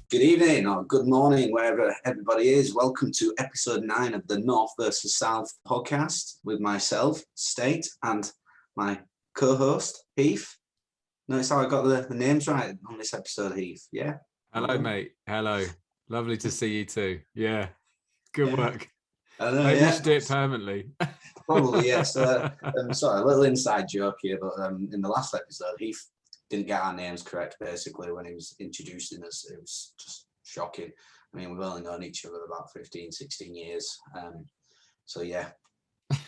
Good evening or good morning, wherever everybody is. Welcome to episode 9 of the North versus South podcast with myself, State, and my co-host, Heath. Notice how I got the names right on this episode, Heath. Yeah. Hello, mate. Hello. Lovely to see you too. Yeah. Good work. I know, Maybe you should do it permanently. Probably, yes. Sorry, a little inside joke here, but in the last episode, Heath didn't get our names correct, basically, when he was introducing us. It was just shocking. I mean, we've only known each other about 15, 16 years. So, yeah,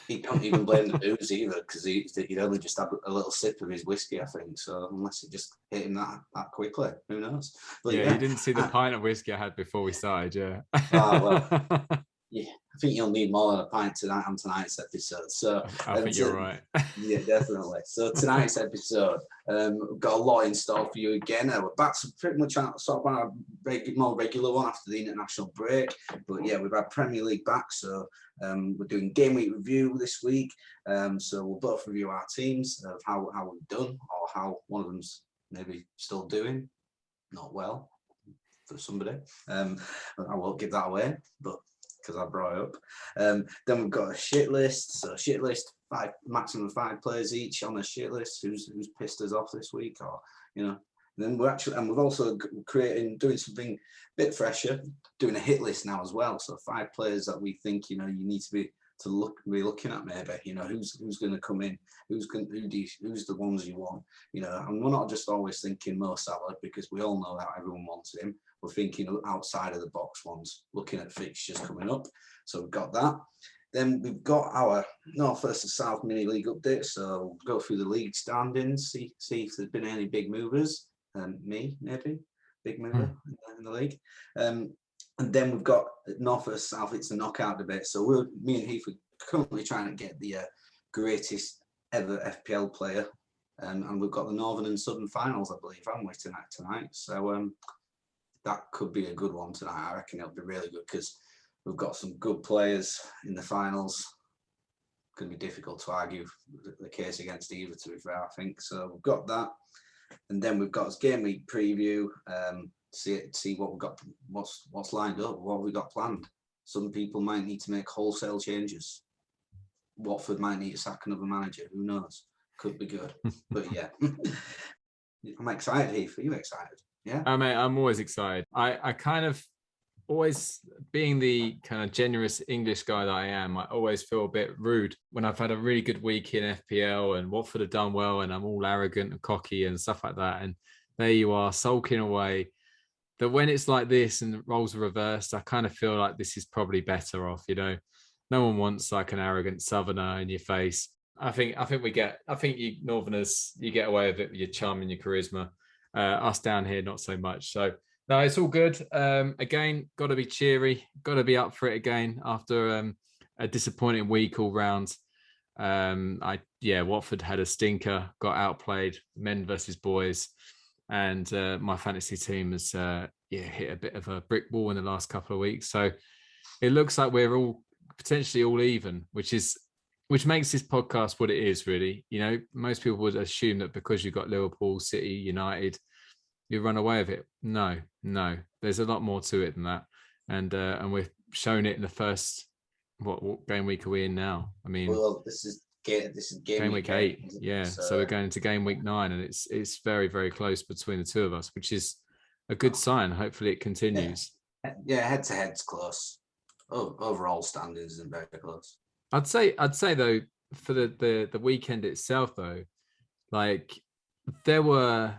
he don't even blame the booze either, because he'd only just had a little sip of his whiskey, I think. So, unless it just hit him that quickly, who knows? But, yeah, you didn't see the pint of whiskey I had before we started, yeah. Well, yeah, I think you'll need more than a pint tonight on tonight's episode. So I think you're right. Yeah, definitely. So tonight's episode, we've got a lot in store for you again. We're back to pretty much sort of our more regular one after the international break. But yeah, we've had Premier League back, so we're doing game week review this week. So we'll both review our teams of how we've done, or how one of them's maybe still doing not well for somebody. I won't give that away, but because I brought it up. Then we've got a shit list. So shit list, maximum 5 players each on a shit list. Who's pissed us off this week, or Then we've also doing something a bit fresher, doing a hit list now as well. So 5 players that we think you need to be looking at, maybe who's going to come in, who's the ones you want, and we're not just always thinking Mo Salah, because we all know that everyone wants him. We're thinking outside of the box ones, looking at fixtures coming up. So we've got that. Then we've got our North versus South mini league update. So we'll go through the league standings, see if there's been any big movers. Me, maybe big mover in the league. And then we've got North versus South. It's a knockout debate. So me and Heath are currently trying to get the greatest ever FPL player. And we've got the Northern and Southern finals, I believe, haven't we, tonight. So that could be a good one tonight. I reckon it'll be really good, because we've got some good players in the finals. It's going to be difficult to argue the case against either, to be fair, I think. So we've got that. And then we've got game week preview. See what we've got, what's lined up, what we've got planned. Some people might need to make wholesale changes. Watford might need to sack another manager. Who knows? Could be good. But yeah, I'm excited, Heath. Are you excited? Yeah. I'm always excited. I kind of always, being the kind of generous English guy that I am, I always feel a bit rude when I've had a really good week in FPL and Watford have done well, and I'm all arrogant and cocky and stuff like that. And there you are, sulking away. That when it's like this and the roles are reversed, I kind of feel like this is probably better off. No one wants like an arrogant Southerner in your face. I think you Northerners, you get away with it with your charm and your charisma. Us down here, not so much. So no, it's all good. Again, got to be cheery, got to be up for it again after a disappointing week all round. Watford had a stinker, got outplayed, men versus boys, and my fantasy team has hit a bit of a brick wall in the last couple of weeks. So it looks like we're all potentially all even, which makes this podcast what it is, really. Most people would assume that because you've got Liverpool, City, United, you run away with it. No. There's a lot more to it than that, and we've shown it in the first. What game week are we in now? I mean, well, this is game week 8. Yeah, so we're going into game week 9, and it's very, very close between the two of us, which is a good sign. Hopefully, it continues. Yeah, head to head's close. Overall standings isn't very close. I'd say though, for the weekend itself though, like there were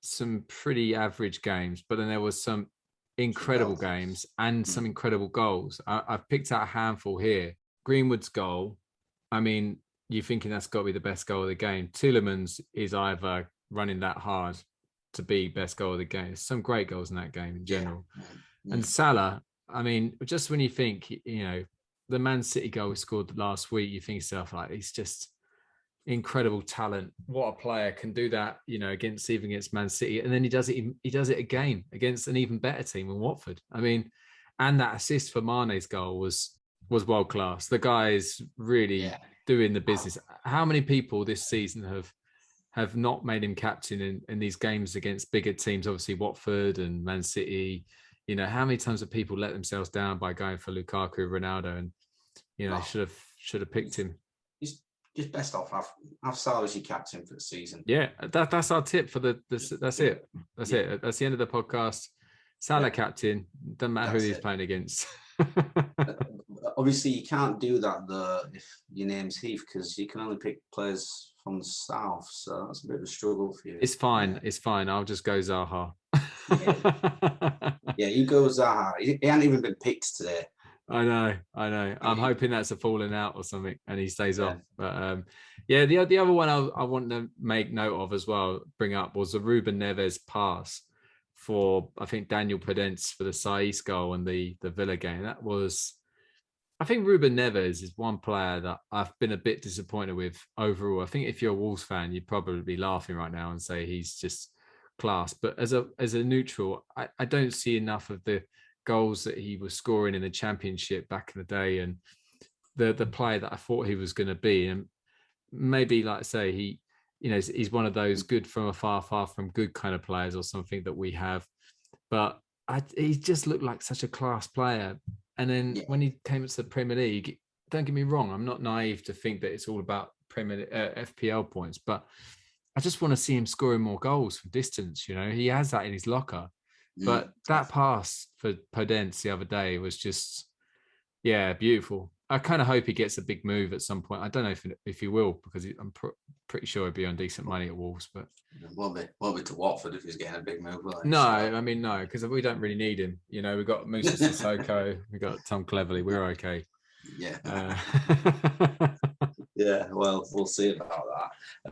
some pretty average games, but then there was some incredible games and some incredible goals. I've picked out a handful here. Greenwood's goal, I mean, you're thinking that's got to be the best goal of the game. Tielemans is either running that hard to be best goal of the game. There's some great goals in that game in general. Yeah. And Salah, I mean, just when you think, the Man City goal he scored last week, you think yourself like, he's just incredible talent. What a player can do that, against Man City, and then he does it again against an even better team in Watford. I mean, and that assist for Mane's goal was world class. The guy is really doing the business. How many people this season have not made him captain in these games against bigger teams, obviously Watford and Man City. You know, how many times have people let themselves down by going for Lukaku, Ronaldo, and you know, should have picked him. He's just best off have Salah as your captain for the season. Yeah, that's our tip for that's it. That's it. That's the end of the podcast. Salah captain, doesn't matter who he's playing against. Obviously, you can't do that though if your name's Heath, because you can only pick players from the south, so that's a bit of a struggle for you. It's fine. It's fine. I'll just go Zaha. Yeah, you go Zaha. He hasn't even been picked today. I know. I'm hoping that's a falling out or something, and he stays off. But the other one I want to make note of as well, bring up, was the Ruben Neves pass for, I think, Daniel Podence for the Saiz goal and the Villa game. That was, I think Ruben Neves is one player that I've been a bit disappointed with overall. I think if you're a Wolves fan, you'd probably be laughing right now and say he's just class. But as a neutral, I don't see enough of the goals that he was scoring in the Championship back in the day, and the player that I thought he was going to be. And maybe, like I say, he's one of those good from afar, far from good kind of players or something that we have. But he just looked like such a class player. And then when he came to the Premier League, don't get me wrong, I'm not naive to think that it's all about FPL points, but I just want to see him scoring more goals from distance. You know, he has that in his locker. But that pass for Podence the other day was just, beautiful. I kind of hope he gets a big move at some point. I don't know if he will, because I'm pretty sure he'd be on decent money at Wolves. But won't be to Watford if he's getting a big move. No, because we don't really need him. You know, we've got Musa Sissoko, we've got Tom Cleverley. We're okay. Yeah. Yeah, well, we'll see about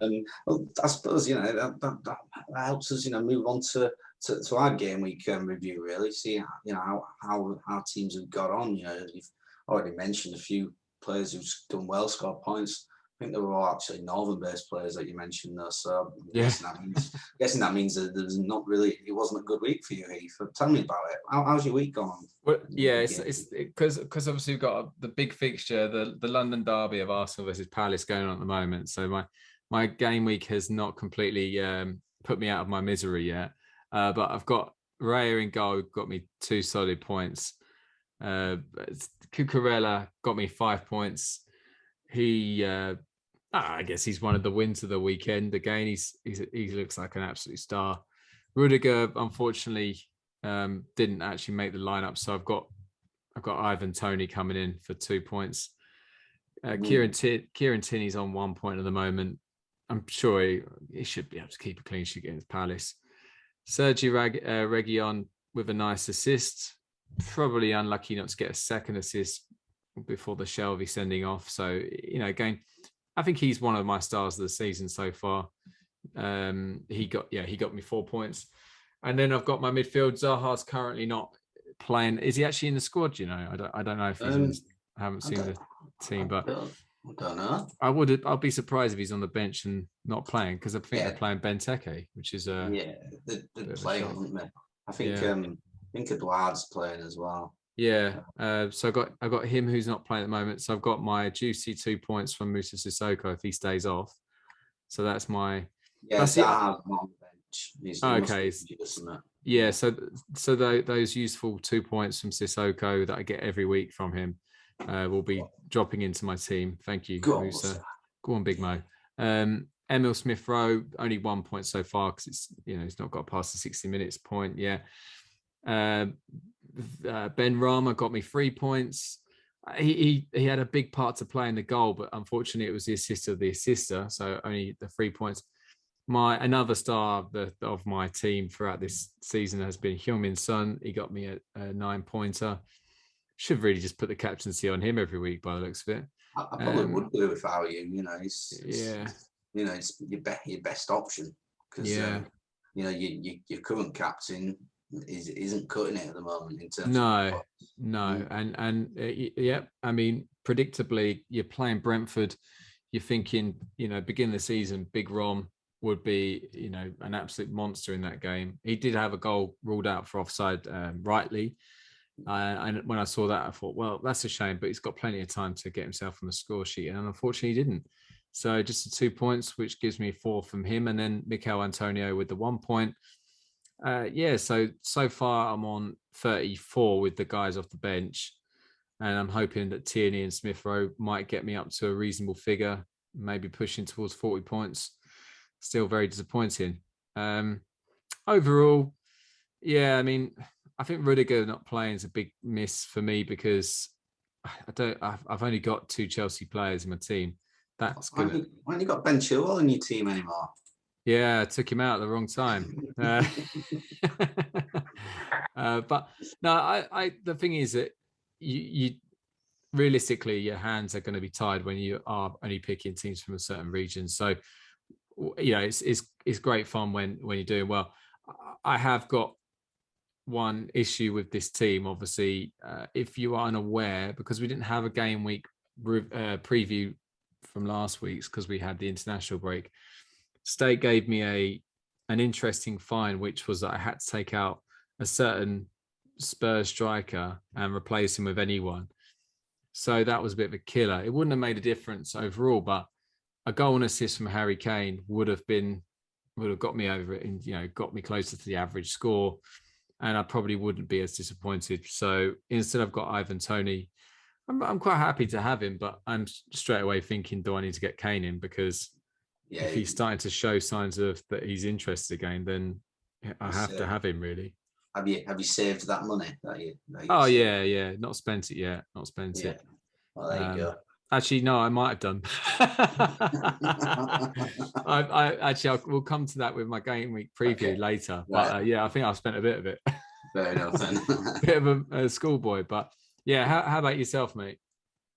that. Well, I suppose, you know, that helps us, you know, move on to our game week review, really. See, you know, how our teams have got on. You know, you've already mentioned a few players who've done well, scored points. I think they were all actually northern-based players that you mentioned there. So guessing that means that there's not really, it wasn't a good week for you, Heath. Tell me about it. How's your week gone? Well, it's because obviously we've got the big fixture, the London derby of Arsenal versus Palace going on at the moment. So my game week has not completely put me out of my misery yet. But I've got Raya in goal, got me 2 solid points. Cucurella got me 5 points. He, I guess he's one of the wins of the weekend. Again, he looks like an absolute star. Rudiger, unfortunately, didn't actually make the lineup, so I've got Ivan Toney coming in for 2 points. Kieran Tierney's on 1 point at the moment. I'm sure he should be able to keep a clean sheet against Palace. Sergi Reguilon with a nice assist. Probably unlucky not to get a second assist before the Shelby sending off. So, you know, again, I think he's one of my stars of the season so far. He got me 4 points. And then I've got my midfield. Zaha's currently not playing. Is he actually in the squad? You know, I don't know if he's I haven't seen the team, but I don't know. I'll be surprised if he's on the bench and not playing, because I think they're playing Benteke, which is they're playing, aren't they? I think Eduard's playing as well. Yeah. So I got him, who's not playing at the moment. So I've got my juicy 2 points from Musa Sissoko if he stays off. So that's my Zaha's on the bench. Okay. Yeah. So those useful 2 points from Sissoko that I get every week from him will be dropping into my team. Thank you, Musa. Go on, Big Mo. Emil Smith-Rowe, only 1 point so far, because he's not got past the 60 minutes point. Yeah. Ben Rama got me 3 points. He had a big part to play in the goal, but unfortunately it was the assist of the assister, so only the 3 points. Another star of my team throughout this season has been Heung-min Son. He got me a 9-pointer. Should really just put the captaincy on him every week by the looks of it. I probably would do if I were you. You know, it's your best option, because your current captain isn't cutting it at the moment in terms of I mean, predictably, you're playing Brentford. You're thinking, beginning of the season, Big Rom would be, an absolute monster in that game. He did have a goal ruled out for offside, rightly. And when I saw that, I thought, well, that's a shame, but he's got plenty of time to get himself on the score sheet. And unfortunately, he didn't. So just the 2 points, which gives me 4 from him. And then Mikel Antonio with the 1 point. So far I'm on 34 with the guys off the bench. And I'm hoping that Tierney and Smith Rowe might get me up to a reasonable figure, maybe pushing towards 40 points. Still very disappointing. Overall, yeah, I mean, I think Rudiger not playing is a big miss for me because I've only got 2 Chelsea players in my team. That's Why haven't you got Ben Chilwell in your team anymore? Yeah, I took him out at the wrong time. But no, the thing is that you realistically your hands are going to be tied when you are only picking teams from a certain region. So it's great fun when you're doing well. I have got one issue with this team, obviously. If you are unaware, because we didn't have a game week preview from last week's because we had the international break. State gave me an interesting find, which was that I had to take out a certain Spurs striker and replace him with anyone. So that was a bit of a killer. It wouldn't have made a difference overall, but a goal and assist from Harry Kane would have got me over it and got me closer to the average score, and I probably wouldn't be as disappointed. So instead, I've got Ivan Toney. I'm quite happy to have him, but I'm straight away thinking, do I need to get Kane in? Because if he's starting to show signs of that he's interested again, then I have to have him, really. Have you saved that money? Yeah. Not spent it yet. Not spent it. Well, there you go. Actually, no, I might have done. We'll come to that with my game week preview later. But I think I've spent a bit of it. Fair enough then. Bit of a schoolboy, but yeah. How about yourself, mate?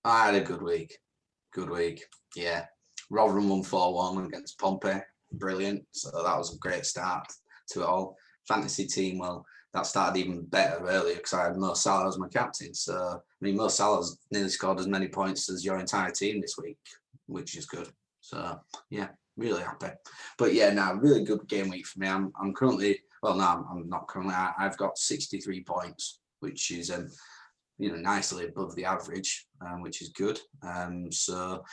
I had a good week. Yeah. Rotherham won 4-1 against Pompey. Brilliant. So that was a great start to it all. Fantasy team, well, that started even better earlier because I had Mo Salah as my captain. So, I mean, Mo Salah's nearly scored as many points as your entire team this week, which is good. So, yeah, really happy. But yeah, really good game week for me. I'm currently, I'm not currently. I've got 63 points, which is nicely above the average, which is good. So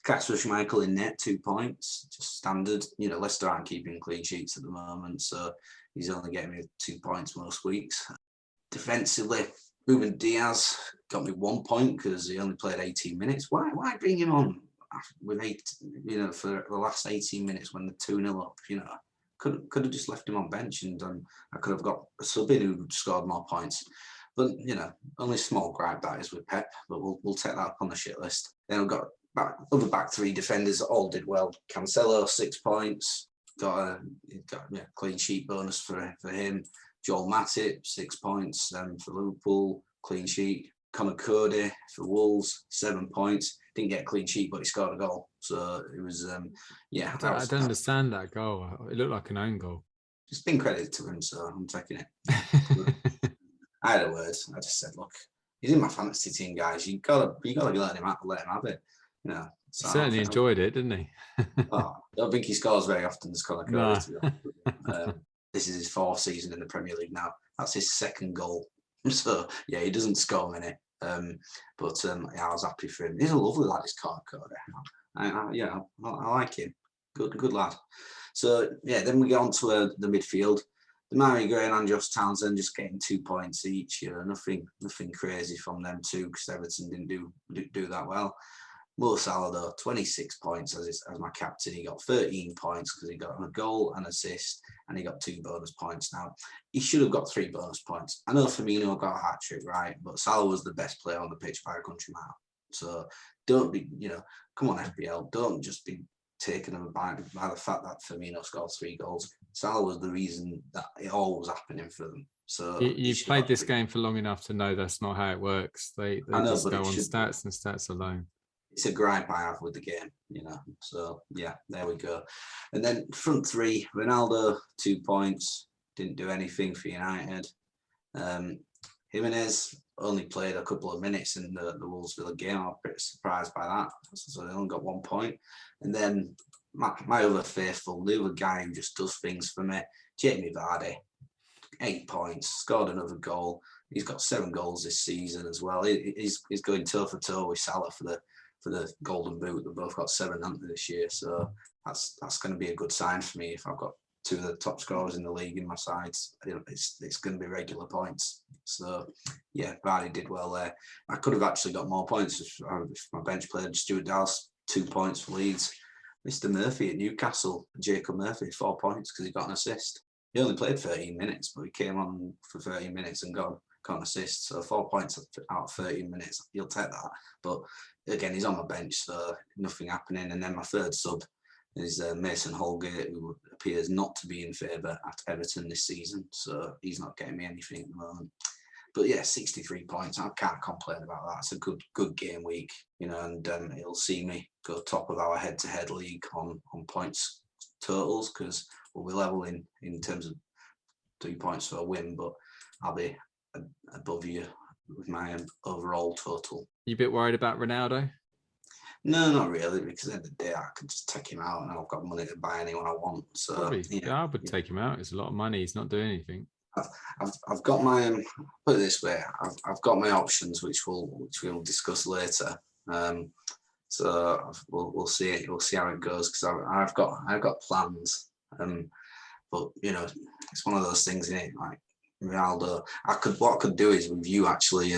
Kasper Schmeichel in net, 2 points, just standard. Leicester aren't keeping clean sheets at the moment, so he's only getting me 2 points most weeks. Defensively, Ruben Diaz got me 1 point because he only played 18 minutes. Why bring him on with for the last 18 minutes when they're 2-0 up? Could have just left him on bench and I could have got a sub in who scored more points. But only small gripe that is with Pep, but we'll take that up on the shit list. Then we've got other back 3 defenders that all did well. Cancelo, 6 points, got a clean sheet bonus for him. Joel Matip, 6 points for Liverpool, clean sheet. Conor Cody for Wolves, 7 points. Didn't get a clean sheet, but he scored a goal. So it was, I don't understand that goal. It looked like an own goal. It's been credited to him, so I'm taking it. I had a word. I just said, look, he's in my fantasy team, guys. You gotta let him have it. So certainly enjoyed it, didn't he? I don't think he scores very often as Conor Cody. No. This is his 4th season in the Premier League now. That's his 2nd goal. So yeah, he doesn't score many. I was happy for him. He's a lovely lad, this Conor Cody. I like him. Good lad. So yeah, then we get on to the midfield. Damari Gray and Josh Townsend just getting 2 points each. Nothing crazy from them too, because Everton didn't do that well. Mo Salah, though, 26 points as my captain. He got 13 points because he got a goal, an assist, and he got 2 bonus points. Now, he should have got 3 bonus points. I know Firmino got a hat-trick, right? But Salah was the best player on the pitch by a country mile. So don't be, come on, FPL. Don't just be taken aback by the fact that Firmino scored 3 goals. Salah was the reason that it all was happening for them. So you've played this game for long enough to know that's not how it works. They just go on stats and stats alone. It's a gripe I have with the game, So yeah, there we go. And then front 3, Ronaldo, 2 points, didn't do anything for United. Jimenez only played a couple of minutes in the Wolves Villa game. I was pretty surprised by that. So they only got 1 point. And then my other faithful, the other guy who just does things for me, Jamie Vardy, 8 points, scored another goal. He's got 7 goals this season as well. He's going toe for toe with Salah for for the Golden Boot. They've both got 7, haven't they, this year? So that's going to be a good sign for me if I've got 2 of the top scorers in the league in my sides. It's going to be regular points. So yeah, Vardy did well there. I could have actually got more points if my bench played Stuart Dallas 2 points for Leeds. Mr. Murphy at Newcastle, Jacob Murphy, 4 points because he got an assist. He only played 13 minutes, but he came on for 13 minutes and got an assist. So 4 points out of 13 minutes, you'll take that. But again, he's on my bench, so nothing happening. And then my third sub is Mason Holgate, who appears not to be in favour at Everton this season. So he's not getting me anything at the moment. But yeah, 63 points. I can't complain about that. It's a good game week, you know, and it'll see me go top of our head-to-head league on points totals because we'll be level in terms of 3 points for a win, but I'll be above you with my overall total. You a bit worried about Ronaldo? No, not really, because at the end of the day, I could just take him out and I've got money to buy anyone I want. So probably, yeah, I would take him out. It's a lot of money. He's not doing anything. I've got my put it this way. I've got my options, which we'll discuss later. So we'll see how it goes because I've got plans. But you know, it's one of those things, isn't it? Like Ronaldo, what I could do is with you actually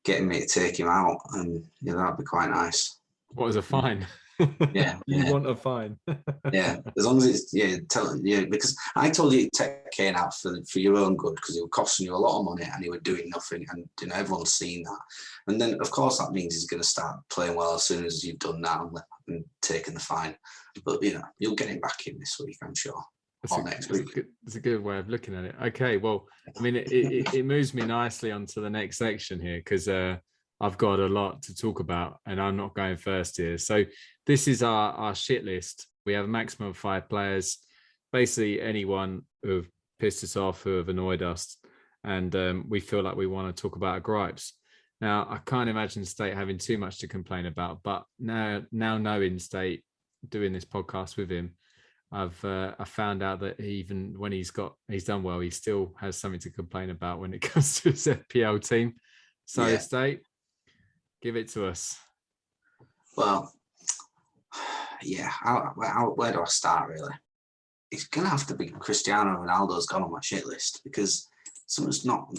getting me to take him out, and you know that'd be quite nice. What is a fine? Yeah, you want a fine? Yeah, as long as it's because I told you to take Kane out for your own good because he was costing you a lot of money and he was doing nothing, and you know everyone's seen that. And then of course that means he's going to start playing well as soon as you've done that and taken the fine. But you know you'll get him back in this week, I'm sure. Next week. It's a good way of looking at it. Okay, well, I mean, it moves me nicely onto the next section here because I've got a lot to talk about and I'm not going first here. So this is our shit list. We have a maximum of 5 players, basically anyone who have pissed us off, who have annoyed us, and we feel like we want to talk about our gripes. Now, I can't imagine State having too much to complain about, but now knowing State, doing this podcast with him, I found out that even when he's done well, he still has something to complain about when it comes to his FPL team. So yeah. State, give it to us. Well, yeah. Where do I start really? It's gonna have to be Cristiano Ronaldo's gone on my shit list because something's not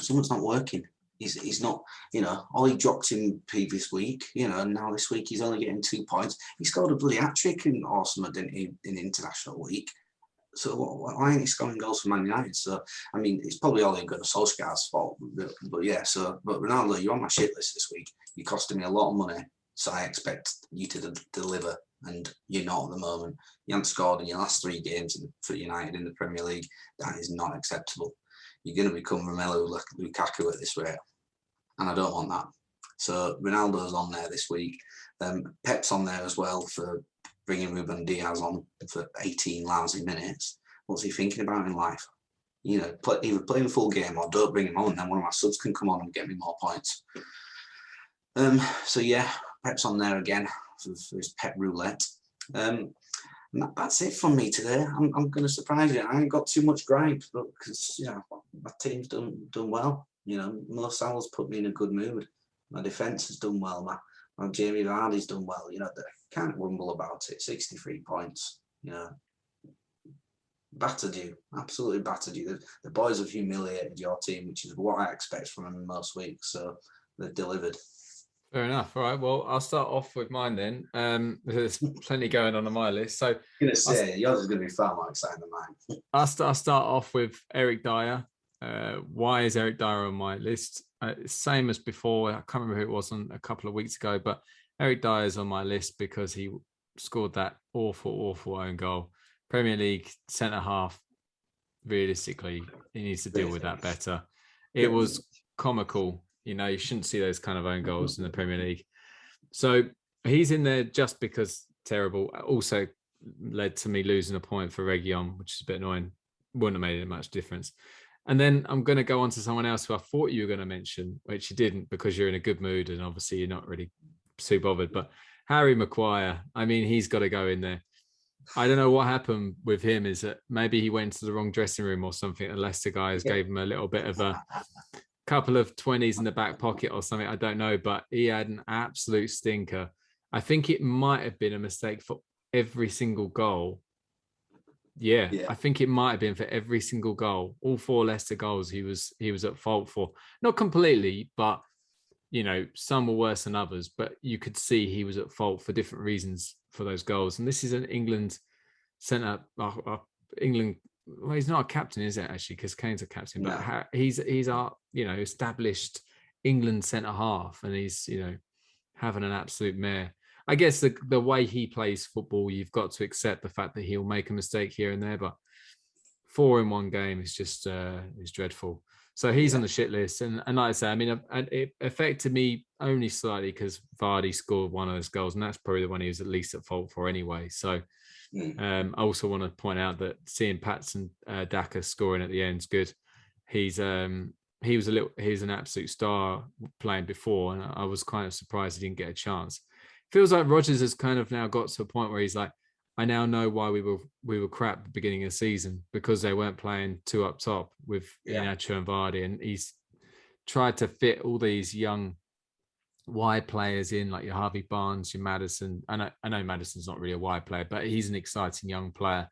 working. He's not, you know, Ollie dropped him previous week, you know, and now this week he's only getting 2 points. He scored a bloody hat-trick in Arsenal, didn't he, in international week? So why ain't he scoring goals for Man United? So, I mean, it's probably Ole Gunnar Solskjaer's fault. But yeah, but Ronaldo, you're on my shit list this week. You're costing me a lot of money, so I expect you to deliver, and you're not at the moment. You haven't scored in your last 3 games for United in the Premier League. That is not acceptable. You're going to become Romelu Lukaku at this rate. And I don't want that. So Ronaldo's on there this week. Pep's on there as well for bringing Ruben Diaz on for 18 lousy minutes. What's he thinking about in life? You know, either play a full game or don't bring him on. Then one of my subs can come on and get me more points. So yeah, Pep's on there again for his Pep roulette. That's it from me today. I'm going to surprise you. I ain't got too much gripe because you know my team's done well. You know, Mo Salah's put me in a good mood. My defence has done well. My Jamie Vardy's done well. You know, can't grumble about it. 63 points. You know, battered you, absolutely battered you. The boys have humiliated your team, which is what I expect from them most weeks. So they've delivered. Fair enough. All right. Well, I'll start off with mine then. There's plenty going on my list. So I'm going to say yours is going to be far more exciting than mine. I'll start off with Eric Dyer. Why is Eric Dyer on my list? Same as before. I can't remember who it was on a couple of weeks ago, but Eric Dyer is on my list because he scored that awful own goal. Premier League centre half. Realistically, he needs to deal with that better. It was comical. You know, you shouldn't see those kind of own goals in the Premier League. So he's in there just because terrible. Also led to me losing a point for Reguilon, which is a bit annoying. Wouldn't have made it much difference. And then I'm going to go on to someone else who I thought you were going to mention, which you didn't because you're in a good mood and obviously you're not really too bothered. But Harry Maguire, I mean, he's got to go in there. I don't know what happened with him. Is that maybe he went to the wrong dressing room or something? And Leicester guys gave him a little bit of a couple of 20s in the back pocket or something. I don't know, but he had an absolute stinker. I think it might have been a mistake for every single goal. Yeah, I think it might have been for every single goal. All 4 Leicester goals he was at fault for. Not completely, but some were worse than others. But you could see he was at fault for different reasons for those goals. And this is an England centre. England. Well, he's not a captain, is it actually? Because Kane's a captain, but he's our established England centre half, and he's having an absolute mare. I guess the way he plays football, you've got to accept the fact that he'll make a mistake here and there, but 4 in one game is just is dreadful. So he's on the shit list, and like I say, I mean, it affected me only slightly because Vardy scored one of those goals, and that's probably the one he was at least at fault for anyway. So I also want to point out that seeing Patson Daka scoring at the end is good. He's an absolute star playing before, and I was kind of surprised he didn't get a chance. Feels like Rodgers has kind of now got to a point where he's like, I now know why we were crap at the beginning of the season, because they weren't playing 2 up top with Iheanacho and Vardy, and he's tried to fit all these young wide players in, like your Harvey Barnes, your Maddison. I know Maddison's not really a wide player, but he's an exciting young player.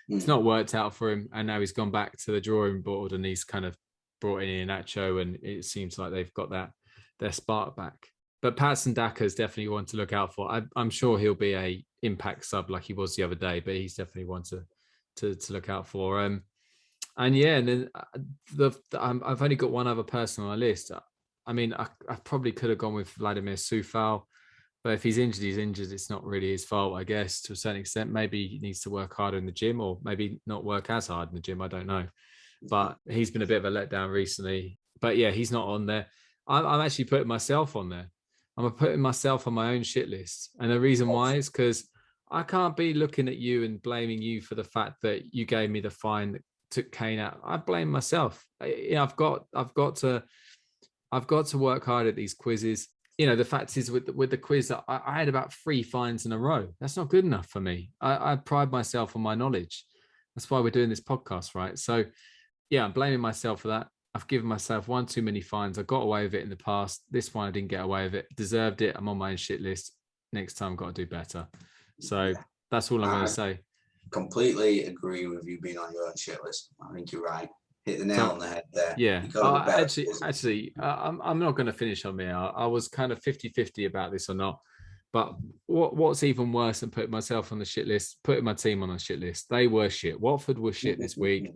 It's not worked out for him, and now he's gone back to the drawing board, and he's kind of brought in Iheanacho, and it seems like they've got their spark back. But Patson Daka is definitely one to look out for. I'm sure he'll be a impact sub like he was the other day, but he's definitely one to look out for. And then I've only got one other person on my list. I mean, I probably could have gone with Vladimir Coufal, but if he's injured, he's injured. It's not really his fault, I guess, to a certain extent. Maybe he needs to work harder in the gym, or maybe not work as hard in the gym. I don't know. But he's been a bit of a letdown recently. But yeah, he's not on there. I'm actually putting myself on there. I'm putting myself on my own shit list. And the reason why is because I can't be looking at you and blaming you for the fact that you gave me the fine that took Kane out. I blame myself. I've got to work hard at these quizzes. The fact is with the quiz that I had about 3 fines in a row. That's not good enough for me. I pride myself on my knowledge. That's why we're doing this podcast, right? So yeah, I'm blaming myself for that. I've given myself 1 too many fines. I got away with it in the past. This one I didn't get away with it. Deserved it. I'm on my own shit list. Next time I've got to do better. So that's all I'm going to say. Completely agree with you being on your own shit list. I think you're right. Hit the nail on the head there. Yeah. Actually, I'm not going to finish on me. I was kind of 50-50 about this or not. But what's even worse than putting myself on the shit list, putting my team on a shit list? They were shit. Watford was shit this week.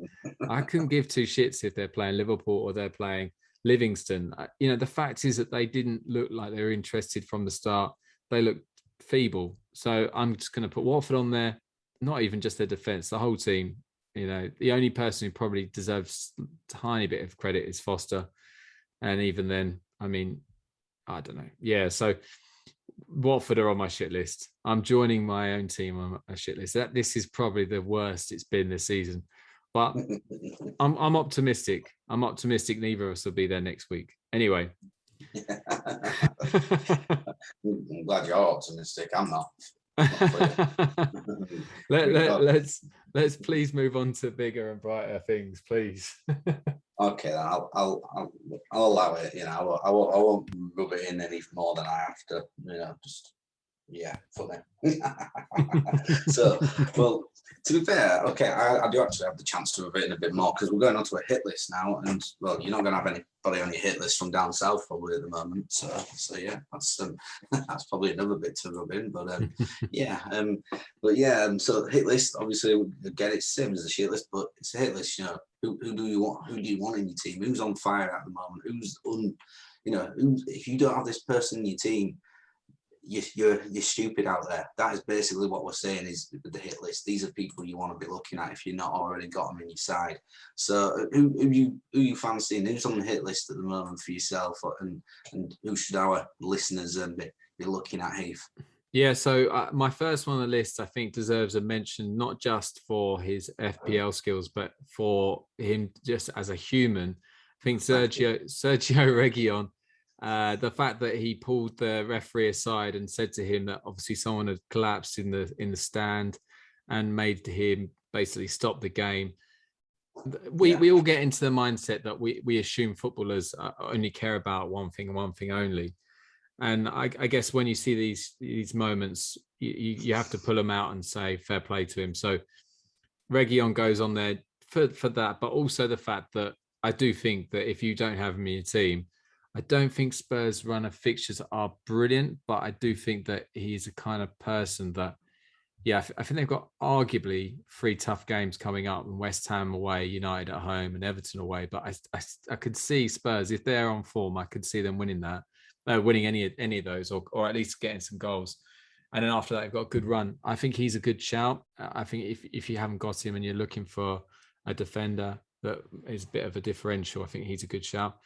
I couldn't give 2 shits if they're playing Liverpool or they're playing Livingston. The fact is that they didn't look like they were interested from the start. They looked feeble. So I'm just going to put Watford on there. Not even just their defence, the whole team. The only person who probably deserves a tiny bit of credit is Foster. And even then, I mean, I don't know. Yeah, so Watford are on my shit list. I'm joining my own team on a shit list. This is probably the worst it's been this season. But I'm optimistic. I'm optimistic neither of us will be there next week. Anyway. I'm glad you're optimistic. I'm not. Let's please move on to bigger and brighter things, please. Okay, I'll allow it. I won't rub it in any more than I have to. Just funny. So, well, to be fair, okay, I do actually have the chance to rub it in a bit more because we're going on to a hit list now, and well, you're not going to have anybody on your hit list from down south probably at the moment. So yeah, that's probably another bit to rub in, but so hit list, obviously, again, it's the same as the shit list, but it's a hit list. Who do you want in your team? Who's on fire at the moment? If you don't have this person in your team, you're stupid out there. That is basically what we're saying is the hit list. These are people you want to be looking at if you're not already got them in your side. So who you fancying? Who's on the hit list at the moment for yourself, and who should our listeners be looking at, Heath? Yeah, so my first one on the list, I think, deserves a mention, not just for his FPL skills, but for him just as a human. I think Sergio Reguilon, the fact that he pulled the referee aside and said to him that obviously someone had collapsed in the stand and made him basically stop the game. We all get into the mindset that we assume footballers only care about one thing and one thing only. And I guess when you see these moments, you have to pull them out and say fair play to him. So Reguilon goes on there for that, but also the fact that I do think that if you don't have him in your team, I don't think Spurs run of fixtures are brilliant, but I do think that he's a kind of person that, yeah, I think they've got arguably 3 tough games coming up: West Ham away, United at home, and Everton away. But I could see Spurs, if they're on form, I could see them winning that, winning any of those, or at least getting some goals. And then after that, they've got a good run. I think he's a good shout. I think if you haven't got him and you're looking for a defender that is a bit of a differential, I think he's a good shout.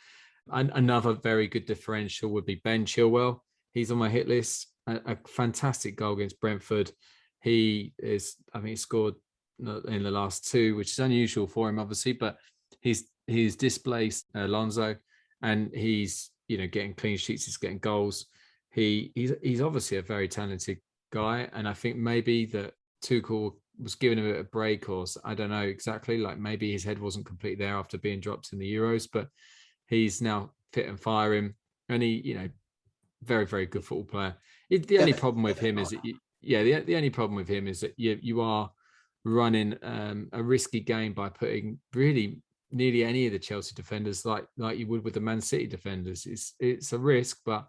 And another very good differential would be Ben Chilwell. He's on my hit list. A fantastic goal against Brentford. He scored in the last 2, which is unusual for him, obviously, but he's displaced Alonso, and he's getting clean sheets, he's getting goals. He's obviously a very talented guy, and I think maybe that Tuchel was giving him a break, or I don't know exactly. Like maybe his head wasn't completely there after being dropped in the Euros, but he's now fit and firing, and he very, very good football player. The only problem with him is that the only problem with him is that you are running a risky game by putting really nearly any of the Chelsea defenders like you would with the Man City defenders. It's a risk, but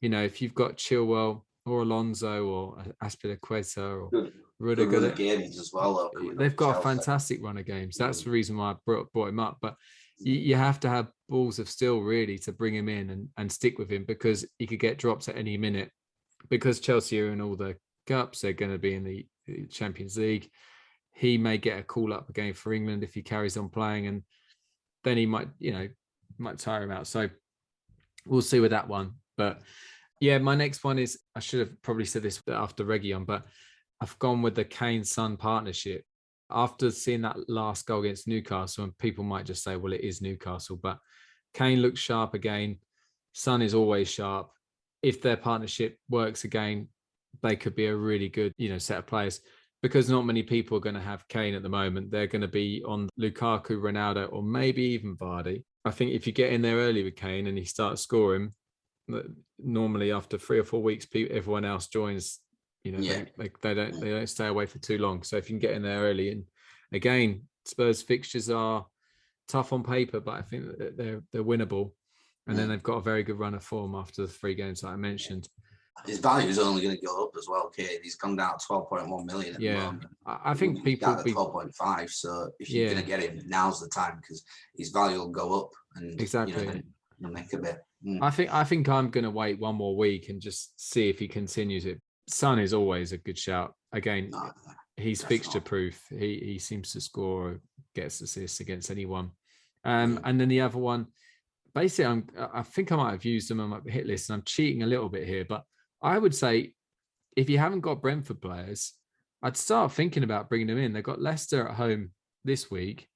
if you've got Chilwell or Alonso or Aspilicueta or Rudiger, games as well. They've got a fantastic run of games. That's the reason why I brought him up. But you have to have balls of steel really to bring him in and stick with him, because he could get dropped at any minute. Because Chelsea are in all the cups, they're going to be in the Champions League. He may get a call up again for England if he carries on playing, and then he might tire him out. So we'll see with that one. But yeah, my next one is, I should have probably said this after Reguilon, but I've gone with the Kane-Son partnership. After seeing that last goal against Newcastle, and people might just say, well, it is Newcastle, but Kane looks sharp again. Son is always sharp. If their partnership works again, they could be a really good, set of players, because not many people are going to have Kane at the moment. They're going to be on Lukaku, Ronaldo, or maybe even Vardy. I think if you get in there early with Kane and he starts scoring, normally after 3 or 4 weeks, everyone else joins. They don't stay away for too long. So if you can get in there early, and again, Spurs fixtures are tough on paper, but I think that they're winnable. And then they've got a very good run of form after the 3 games that I mentioned. His value is only going to go up as well, Kate. He's gone down to 12.1 million at the moment. I think people at 12.5. So if you're going to get him, now's the time, because his value will go up, and exactly. Make a bit. I think I'm going to wait 1 more week and just see if he continues it. Son is always a good shout. Again, he's fixture proof. He seems to score or gets assists against anyone. And then the other one, basically, I think I might have used them on my hit list, and I'm cheating a little bit here, but I would say if you haven't got Brentford players, I'd start thinking about bringing them in. They've got Leicester at home this week,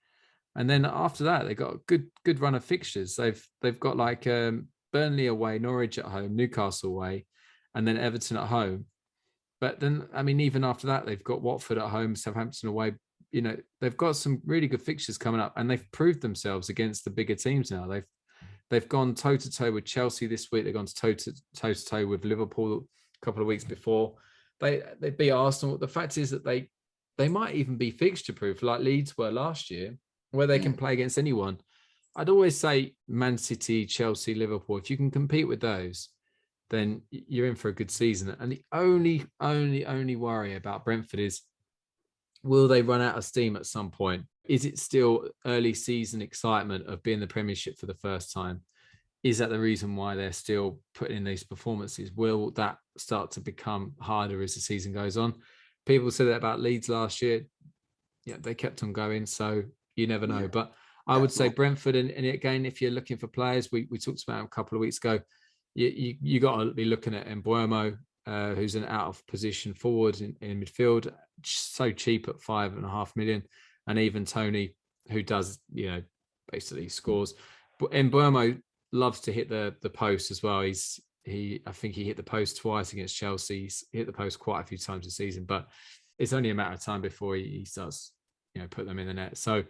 and then after that, they've got a good run of fixtures. They've got like Burnley away, Norwich at home, Newcastle away, and then Everton at home. But then, I mean, even after that, they've got Watford at home, Southampton away. They've got some really good fixtures coming up, and they've proved themselves against the bigger teams now. They've gone toe-to-toe with Chelsea this week. They've gone toe-to-toe with Liverpool a couple of weeks before. They beat Arsenal. The fact is that they might even be fixture-proof like Leeds were last year, where they can play against anyone. I'd always say Man City, Chelsea, Liverpool, if you can compete with those, then you're in for a good season. And the only worry about Brentford is, will they run out of steam at some point? Is it still early season excitement of being the Premiership for the first time? Is that the reason why they're still putting in these performances? Will that start to become harder as the season goes on? People said that about Leeds last year. Yeah, they kept on going, so you never know. But I would say Brentford, and again, if you're looking for players, we talked about a couple of weeks ago, you got to be looking at Mbeumo, who's an out of position forward in midfield, so cheap at 5.5 million. And even Tony, who does, basically scores. But Mbeumo loves to hit the post as well. I think he hit the post twice against Chelsea. He's hit the post quite a few times this season, but it's only a matter of time before he starts, put them in the net. So,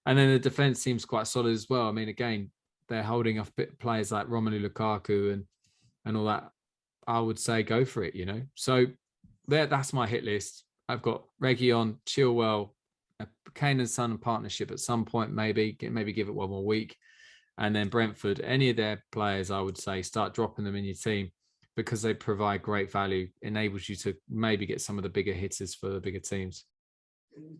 and then the defense seems quite solid as well. I mean, again, they're holding off players like Romelu Lukaku and all that, I would say go for it, So that's my hit list. I've got Reguilon, Chilwell, a Kane and Son partnership at some point, maybe give it one more week. And then Brentford, any of their players, I would say start dropping them in your team because they provide great value, enables you to maybe get some of the bigger hitters for the bigger teams.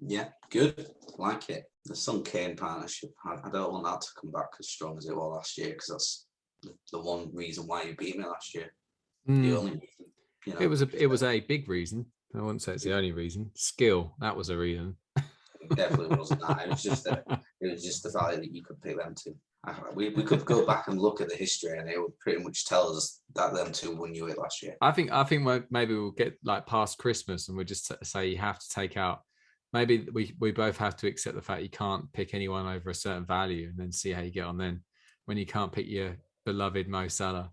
Yeah, good. Like it. The Son Kane partnership. I don't want that to come back as strong as it was last year, because that's the one reason why you beat me last year. The only reason, It was a big reason. I wouldn't say it's the only reason. Skill, that was a reason. It definitely wasn't that. It was just the fact that you could pick them two. We could go back and look at the history, and it would pretty much tell us that them two won you it last year. I think maybe we'll get like past Christmas, and we'll just say you have to take out. Maybe we both have to accept the fact you can't pick anyone over a certain value, and then see how you get on then when you can't pick your beloved Mo Salah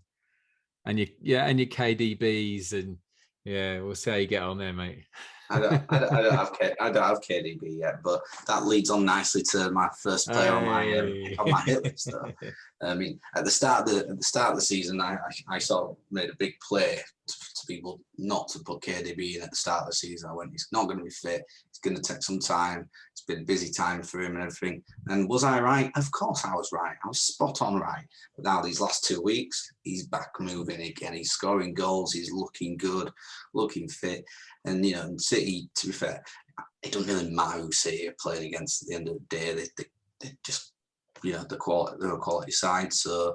and your KDBs, and we'll see how you get on there, mate. I don't have KDB yet, but that leads on nicely to my first player on my hit list. Though. I mean, at the start of the season, I sort of made a big play to people not to put KDB in at the start of the season. I went, he's not going to be fit. It's going to take some time. It's been a busy time for him and everything. And was I right? Of course I was right. I was spot on right. But now these last 2 weeks, he's back moving again. He's scoring goals. He's looking good, looking fit. And, City, to be fair, it doesn't really matter who City are playing against at the end of the day. They just, they're a quality side. So,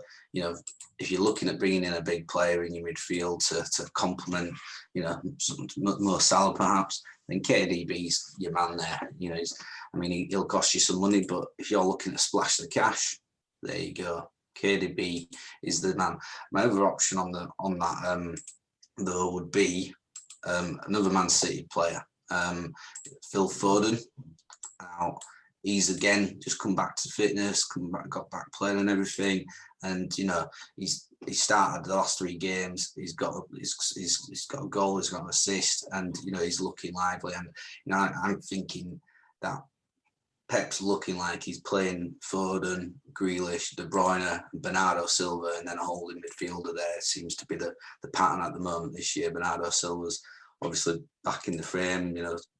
if you're looking at bringing in a big player in your midfield to complement, Mo Salah perhaps, then KDB's your man there. He'll cost you some money, but if you're looking to splash the cash, there you go. KDB is the man. My other option on that though would be another Man City player, Phil Foden. Now, he's again just come back to fitness, got back playing and everything, and he started the last 3 games. He's got a goal, he's got an assist, and he's looking lively. And I'm thinking that Pep's looking like he's playing Foden, Grealish, De Bruyne, Bernardo Silva, and then a holding midfielder there. Seems to be the pattern at the moment this year. Bernardo Silva's obviously back in the frame,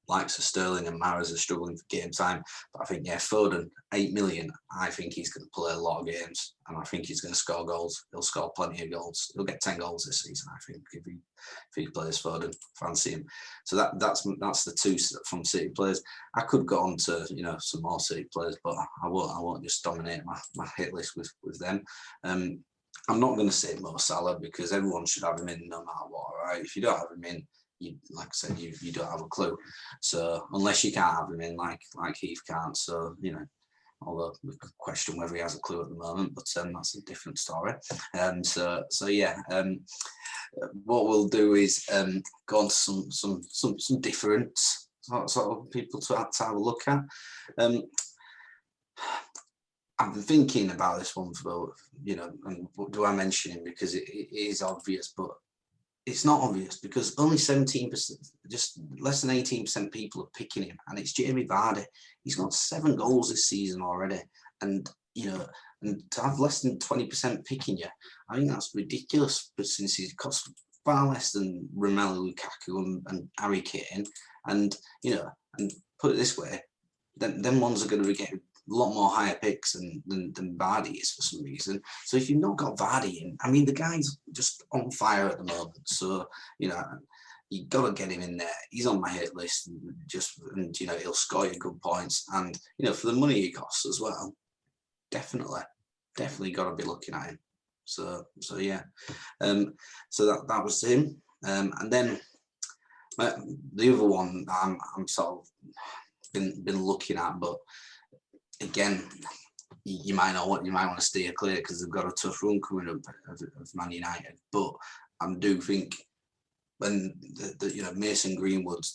likes of Sterling and Mahrez are struggling for game time. But I think, Foden, 8 million, I think he's going to play a lot of games, and I think he's going to score goals. He'll score plenty of goals. He'll get 10 goals this season, I think, if he plays Foden. Fancy him. So that's the 2 from City players. I could go on to, some more City players, but I won't just dominate my hit list with them. I'm not going to say Mo Salah, because everyone should have him in no matter what, all right? If you don't have him in, like I said, you don't have a clue. So unless you can't have him in, like Heath can't. So although we could question whether he has a clue at the moment, but that's a different story. What we'll do is go on to some different sort of people to have a look at. I've been thinking about this one for, and do I mention him because it is obvious, but it's not obvious because only 17%, just less than 18% people are picking him, and it's Jamie Vardy. He's got 7 goals this season already, and and to have less than 20% picking you, I think that's ridiculous. But since he's cost far less than Romelu Lukaku and Harry Kane, and and put it this way, them ones are going to be getting a lot more higher picks than Vardy is for some reason. So if you've not got Vardy in, the guy's just on fire at the moment. So, you got to get him in there. He's on my hit list, and he'll score you good points. And, for the money he costs as well, definitely got to be looking at him. So yeah. So that was him. And then the other one I'm sort of been looking at, but again, you might want to steer clear because they've got a tough run coming up of Man United. But I do think when Mason Greenwood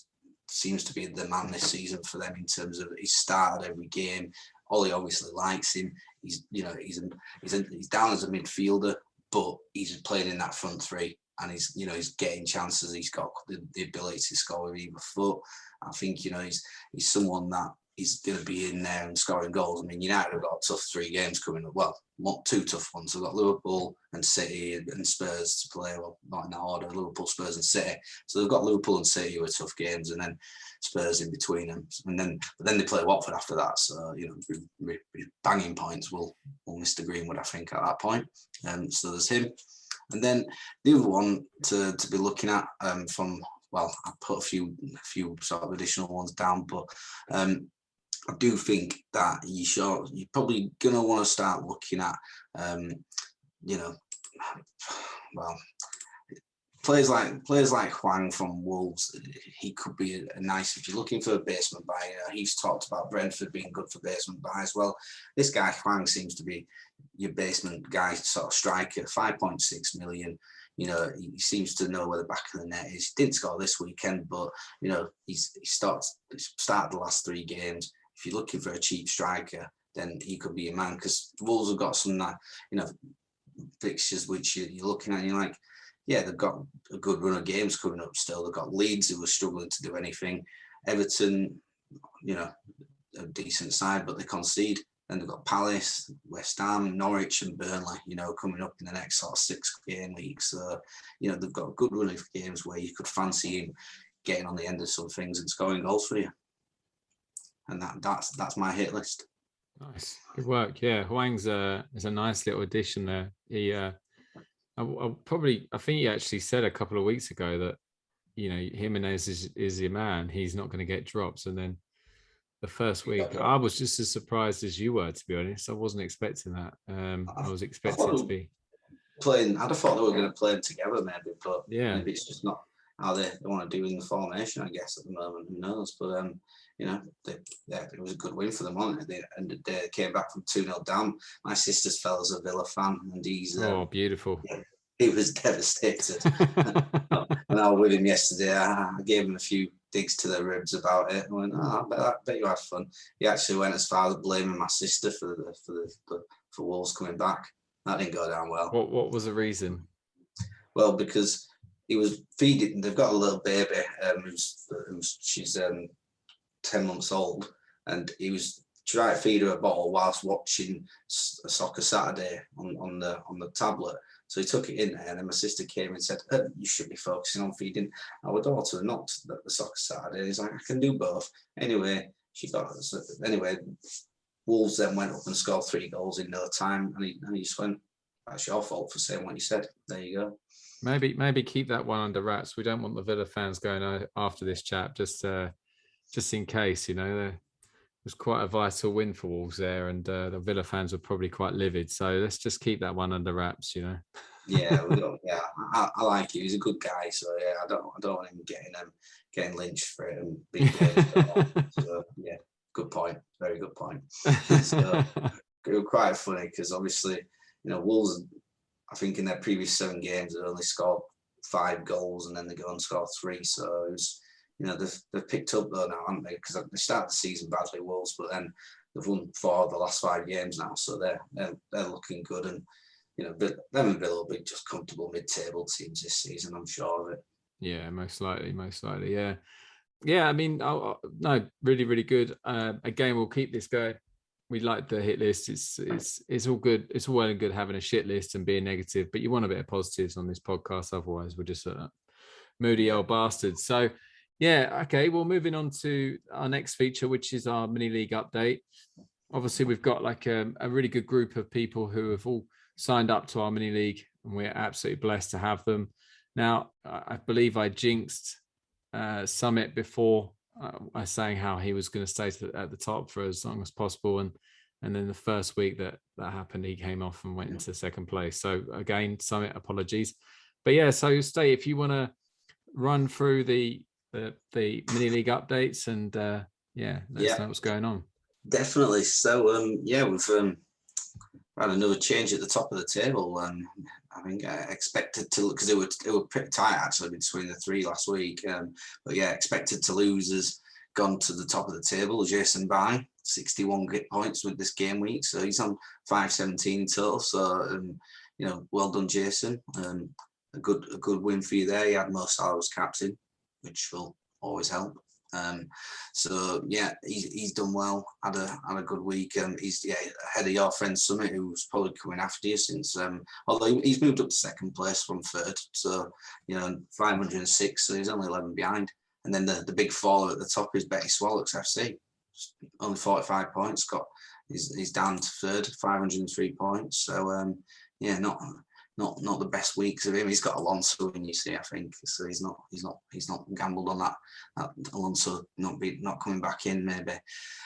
seems to be the man this season for them in terms of he's started every game. Ollie obviously likes him. He's down as a midfielder, but he's playing in that front 3, and he's getting chances. He's got the ability to score with either foot. I think he's someone that he's going to be in there and scoring goals. I mean, United have got a tough 3 games coming up. Well, not 2 tough ones. They've got Liverpool and City and Spurs to play. Well, not in that order. Liverpool, Spurs, and City. So they've got Liverpool and City who are tough games, and then Spurs in between them. And then they play Watford after that. So banging points. We'll Mr. Greenwood, I think, at that point. So there's him. And then the other one to be looking at from, well, I put a few sort of additional ones down, but I do think that you're probably going to want to start looking at, players like Hwang from Wolves. He could be a nice, if you're looking for a basement buy. He's talked about Brentford being good for basement buy as well. This guy Hwang seems to be your basement guy, sort of striker, 5.6 million. He seems to know where the back of the net is. He didn't score this weekend, but he started the last 3 games. If you're looking for a cheap striker, then he could be a man, because Wolves have got some fixtures which you're looking at and you're like, yeah, they've got a good run of games coming up still. They've got Leeds, who are struggling to do anything. Everton, a decent side, but they concede. Then they've got Palace, West Ham, Norwich, and Burnley, coming up in the next sort of 6 game weeks. So, they've got a good run of games where you could fancy him getting on the end of some things and scoring goals for you. And that's my hit list. Nice, good work. Yeah, Hwang's is a nice little addition there. He, I think he actually said a couple of weeks ago that Jimenez is your man. He's not going to get drops, and then the first week, I was just as surprised as you were, to be honest. I wasn't expecting that. I was expecting it to be playing. I'd have thought they were going to play them together, maybe, but yeah, maybe it's just not how they want to do in the formation, I guess, at the moment. Who knows? But it was a good win for them, wasn't it? At the end of the day, they came back from 2-0 down. My sister's fella's a Villa fan, and he's beautiful. Yeah, he was devastated. And I was with him yesterday. I gave him a few digs to the ribs about it. I went, I bet you had fun. He actually went as far as blaming my sister for Wolves coming back. That didn't go down well. What was the reason? Well, because he was feeding. They've got a little baby she's 10 months old, and he was trying to feed her a bottle whilst watching a Soccer Saturday on the tablet. So he took it in there, and then my sister came and said, you should be focusing on feeding our daughter, not the Soccer Saturday. He's like, I can do both. Anyway, Wolves then went up and scored 3 goals in no time, and he just went, that's your fault for saying what you said. There you go. Maybe keep that one under wraps. We don't want the Villa fans going after this chat, just in case, It was quite a vital win for Wolves there, and the Villa fans were probably quite livid. So let's just keep that one under wraps, Yeah, I like him. He's a good guy. So yeah, I don't want him getting lynched for it and being so yeah, good point. Very good point. So it was quite funny because obviously, Wolves, I think in their previous 7 games, they only scored 5 goals, and then they go and score 3. So it was. They've picked up though now, haven't they? Because they started the season badly, Wolves, but then they've won 4 of the last 5 games now, so they're looking good. And them and Villa will be just comfortable mid-table teams this season, I'm sure of it. Yeah, most likely, yeah. I mean, no, really, really good. Again, we'll keep this going. We like the hit list. It's all good. It's all well and good having a shit list and being negative, but you want a bit of positives on this podcast. Otherwise, we're just moody old bastards. So. Yeah, okay. Well, moving on to our next feature, which is our mini league update. Obviously, we've got like a really good group of people who have all signed up to our mini league, and we're absolutely blessed to have them. Now, I believe I jinxed Summit before I saying how he was going to stay at the top for as long as possible, and then the first week that happened, he came off and went into 2nd place. So again, Summit, apologies. But yeah, so Stay, if you want to run through the mini league updates and let us know what's going on. Definitely. So we've had another change at the top of the table. I think I expected to, because it were pretty tight actually between the 3 last week. But yeah, expected to lose has gone to the top of the table. Jason By 61 points with this game week, so he's on 517 in total. So well done, Jason. A good win for you there. He had Mo Salah as captain, which will always help. So yeah, he's done well. Had a good week. He's ahead of your friend Summit, who's probably coming after you since. Although he's moved up to second place from third, so 506. So he's only 11 behind. And then the big faller at the top is Betty Swallocks FC, only 45 points. He's down to third, 503 points. So not the best weeks of him. He's got Alonso in, you see, I think. So he's not gambled on that Alonso not coming back in maybe.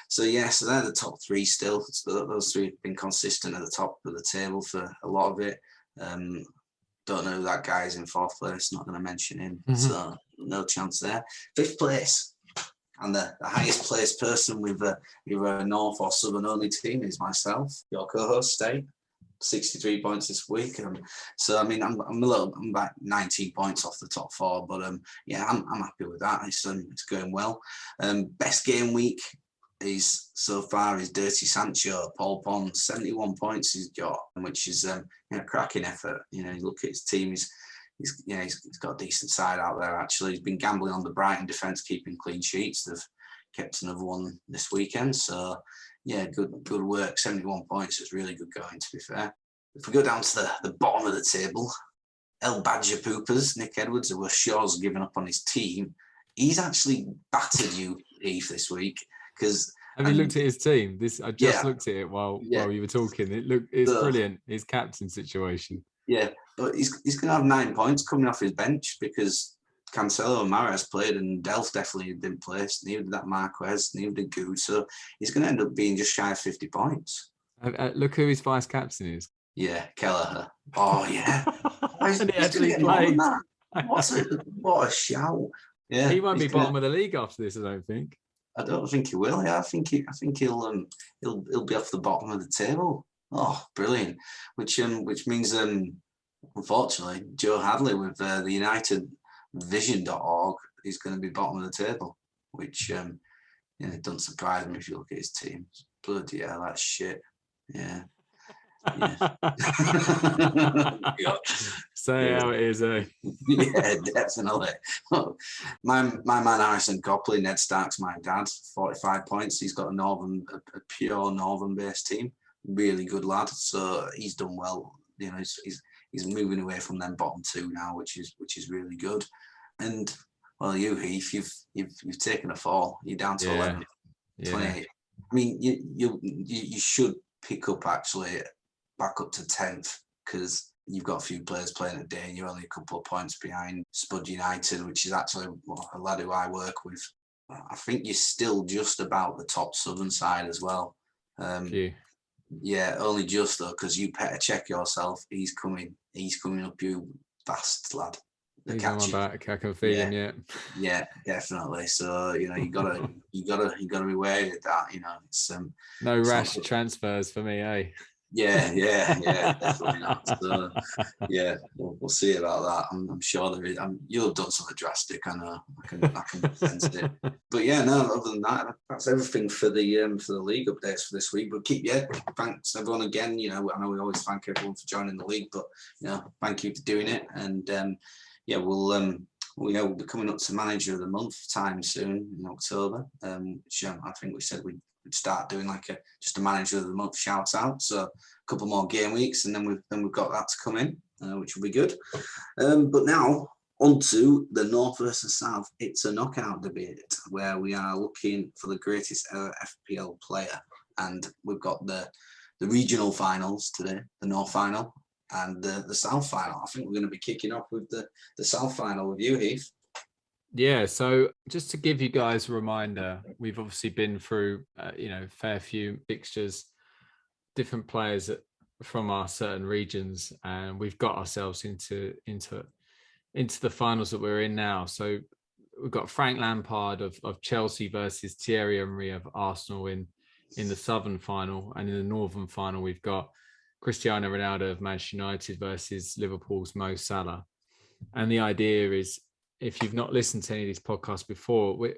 So so they're the top three still. So those three have been consistent at the top of the table for a lot of it. Don't know who that guy is in fourth place. Not going to mention him. So no chance there. Fifth place. And the highest placed person with either a North or Southern only team is myself, your co-host, State. 63 points this week. So I mean, I'm about 19 points off the top four, but I'm happy with that. It's going well. Best game week is so far is Dirty Sancho, Paul Pons, 71 points he's got, which is a cracking effort. You look at his team, he's got a decent side out there actually. He's been gambling on the Brighton defence keeping clean sheets. They've kept another one this weekend, so yeah, good work. 71 points is really good going, to be fair. If we go down to the bottom of the table, El Badger Poopers, Nick Edwards, who was Shaw's given up on his team, he's actually battered you, Heath, this week. Have you looked at his team? I just looked at it while you were talking. It's brilliant, his captain situation. Yeah, but he's going to have 9 points coming off his bench because Cancelo and Mahrez played and Delph definitely didn't play. Neither did that Marquez, neither did Good. So he's going to end up being just shy of 50 points. Look who his vice captain is. Yeah, Kelleher. Oh, yeah. And he actually played. What a shout. Yeah, he won't be bottom of the league after this, I don't think. I don't think he will. Yeah, I think he'll be off the bottom of the table. Oh, brilliant. Which means unfortunately Joe Hadley with the United Vision.org is going to be bottom of the table, which it doesn't surprise me if you look at his team. Bloody hell, that's shit. Yeah. Say how it is, eh? Yeah, definitely. My man Harrison Copley, Ned Stark's my dad, 45 points. He's got a pure northern based team. Really good lad. So he's done well. He's moving away from them bottom two now, which is really good. And well, you Heath, you've taken a fall. You're down to 11, 28. I mean, you should pick up actually back up to 10th because you've got a few players playing a day and you're only a couple of points behind Spud United, which is actually a lad who I work with. I think you're still just about the top southern side as well. Yeah, only just though, because you better check yourself. He's coming up you fast, lad. He's on my back. I can feel him. Yeah, definitely. So you gotta be wary of that. It's no rash transfers for me, eh? Yeah, definitely not. So yeah, we'll see about that. I'm sure there is. You'll have done something drastic. I know. I can sense it. But yeah, no. Other than that, that's everything for the league updates for this week. But thanks everyone again. I know we always thank everyone for joining the league, but thank you for doing it. And we'll be coming up to Manager of the Month time soon in October. Which I think we said we'd start doing just a Manager of the Month shout out. So a couple more game weeks, and then we've got that to come in, which will be good. But now on to the North versus South. It's a knockout debate where we are looking for the greatest ever FPL player, and we've got the regional finals today, the North final and the South final. I think we're going to be kicking off with the South final with you, Heath. Yeah, so just to give you guys a reminder, we've obviously been through, fair few fixtures, different players from our certain regions, and we've got ourselves into the finals that we're in now. So we've got Frank Lampard of Chelsea versus Thierry Henry of Arsenal in the Southern final, and in the Northern final, we've got Cristiano Ronaldo of Manchester United versus Liverpool's Mo Salah. And the idea is, if you've not listened to any of these podcasts before, we're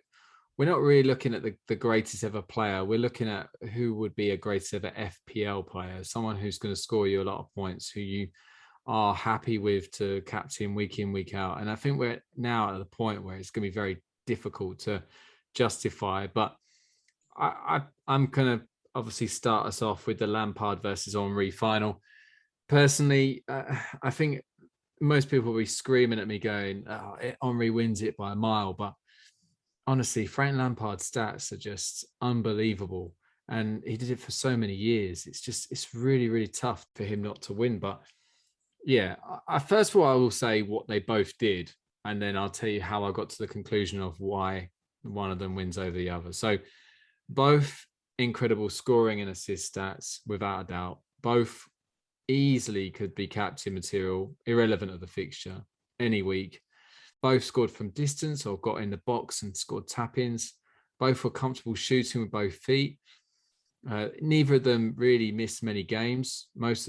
not really looking at the greatest ever player. We're looking at who would be a greatest ever FPL player, someone who's going to score you a lot of points, who you are happy with to captain week in, week out. And I think we're now at the point where it's going to be very difficult to justify. But I'm going to obviously start us off with the Lampard versus Henry final. Personally, I think most people will be screaming at me going, oh, Henry wins it by a mile. But honestly, Frank Lampard's stats are just unbelievable. And he did it for so many years. It's really, really tough for him not to win. But yeah, first of all, I will say what they both did. And then I'll tell you how I got to the conclusion of why one of them wins over the other. So both incredible scoring and assist stats, without a doubt. Both easily could be captain material, irrelevant of the fixture, any week. Both scored from distance or got in the box and scored tap-ins. Both were comfortable shooting with both feet. Neither of them really missed many games. Most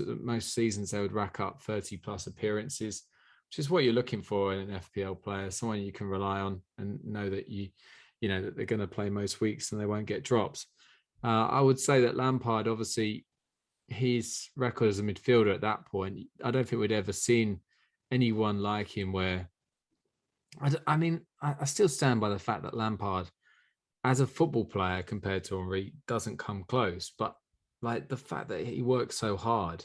seasons they would rack up 30 plus appearances, which is what you're looking for in an FPL player, someone you can rely on and know that you know that they're going to play most weeks and they won't get drops. I would say that Lampard, obviously, his record as a midfielder at that point, I don't think we'd ever seen anyone like him where, I still stand by the fact that Lampard, as a football player compared to Henry, doesn't come close. But like the fact that he worked so hard,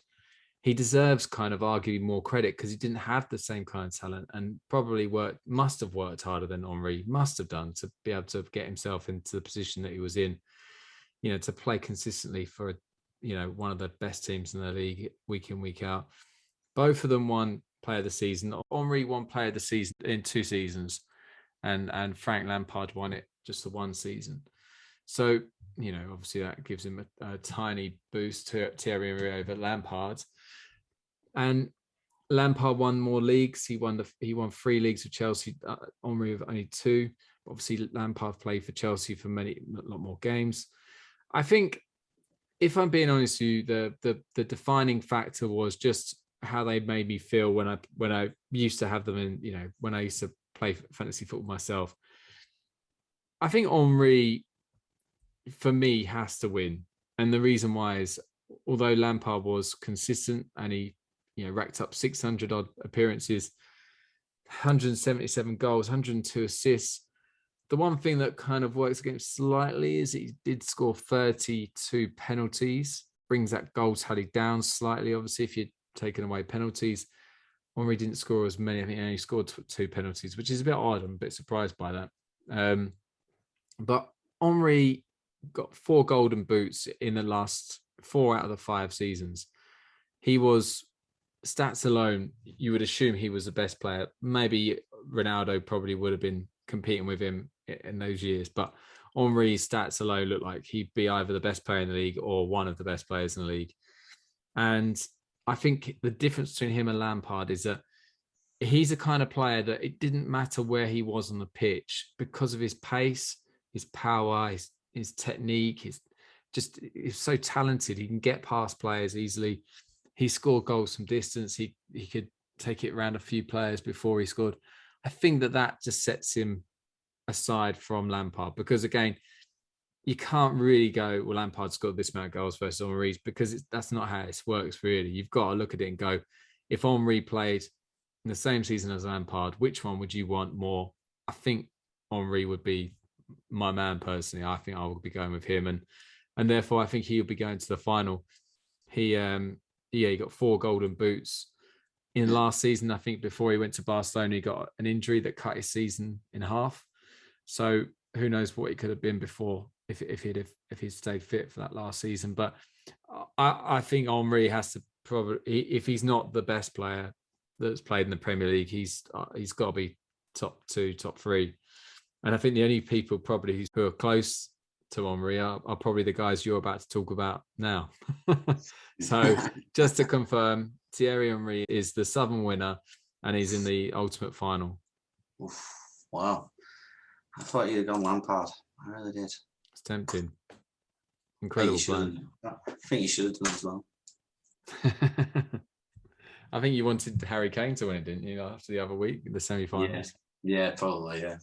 he deserves kind of arguably more credit because he didn't have the same kind of talent and probably must have worked harder than Henry must have done to be able to get himself into the position that he was in, you know, to play consistently for, you know, one of the best teams in the league week in, week out. Both of them won player of the season. Henry won player of the season in 2 seasons and Frank Lampard won it just the 1 season. So, you know, obviously that gives him a tiny boost to Thierry Henry over Lampard. And Lampard won more leagues. He won 3 leagues with Chelsea. Henry with only 2. Obviously, Lampard played for Chelsea for a lot more games. I think, if I'm being honest with you, the defining factor was just how they made me feel when I used to have them in, you know, when I used to play fantasy football myself. I think Henry, for me, has to win. And the reason why is, although Lampard was consistent and he, you know, racked up 600 odd appearances, 177 goals, 102 assists. The one thing that kind of works against slightly is he did score 32 penalties, brings that goal tally down slightly. Obviously, if you're taking away penalties, Henry didn't score as many. I think he only scored 2 penalties, which is a bit odd. I'm a bit surprised by that. But Henry got 4 golden boots in the last 4 out of the 5 seasons. He was, stats alone, you would assume he was the best player. Maybe Ronaldo probably would have been competing with him in those years, but Henry's stats alone look like he'd be either the best player in the league or one of the best players in the league. And I think the difference between him and Lampard is that he's the kind of player that it didn't matter where he was on the pitch because of his pace, his power, his technique, he's so talented. He can get past players easily. He scored goals from distance. He could take it around a few players before he scored. I think that just sets him aside from Lampard, because again, you can't really go, well, Lampard scored this amount of goals versus Henry's, because that's not how it works really. You've got to look at it and go, if Henry played in the same season as Lampard, which one would you want more? I think Henry would be my man personally. I think I would be going with him, and therefore I think he'll be going to the final. He got 4 golden boots in last season. I think before he went to Barcelona, he got an injury that cut his season in half. So who knows what he could have been before if he'd stayed fit for that last season. But I think Henry has to probably, if he's not the best player that's played in the Premier League, he's got to be top 2, top 3. And I think the only people probably who are close to Henry are probably the guys you're about to talk about now. So just to confirm, Thierry Henry is the Southern winner and he's in the ultimate final. Oof, wow. I thought you'd have gone Lampard. I really did. It's tempting. Incredible plan. I think you should have done as well. I think you wanted Harry Kane to win it, didn't you, after the other week, the semi-finals? Yeah, probably, yeah.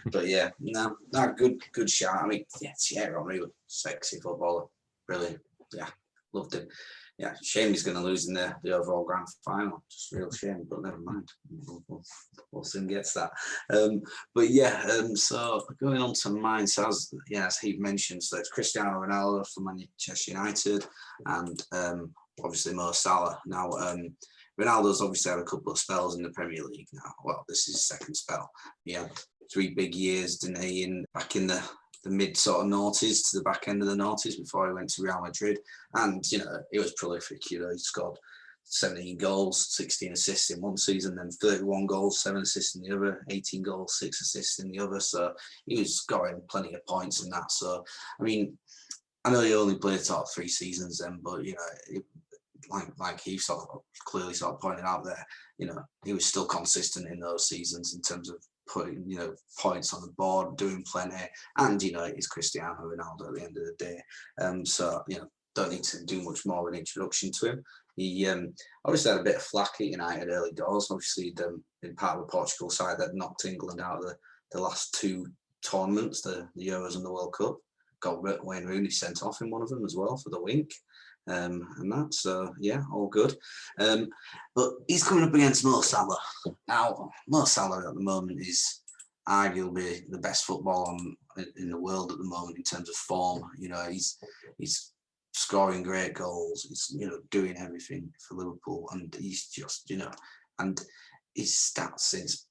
But yeah, no, good shot. I mean, yeah, Thierry Henry was sexy footballer. Brilliant. Yeah, loved him. Yeah, shame he's going to lose in the overall grand final. Just real shame, but never mind. We'll soon get to that. But yeah, so going on to mine, so as Heath mentioned, so it's Cristiano Ronaldo from Manchester United, and obviously Mo Salah. Now, Ronaldo's obviously had a couple of spells in the Premier League now. Well, this is his second spell. He had 3 big years, didn't he, back in the mid sort of noughties to the back end of the noughties before he went to Real Madrid. And, he was prolific. He scored 17 goals, 16 assists in one season, then 31 goals, 7 assists in the other, 18 goals, 6 assists in the other. So he was scoring plenty of points in that. So, I mean, I know he only played sort of 3 seasons then, but, like he sort of clearly sort of pointed out there, he was still consistent in those seasons in terms of putting, points on the board, doing plenty, and it's Cristiano Ronaldo at the end of the day. So don't need to do much more of an introduction to him. He obviously had a bit of flack at United early doors. Obviously, he'd been part of the Portugal side that knocked England out of the last 2 tournaments, the Euros and the World Cup. Got Wayne Rooney sent off in one of them as well for the wink. And that, so yeah, all good. But he's coming up against Mo Salah. Now, Mo Salah at the moment is arguably the best footballer in the world at the moment in terms of form. He's scoring great goals. He's doing everything for Liverpool, and he's just and his stats since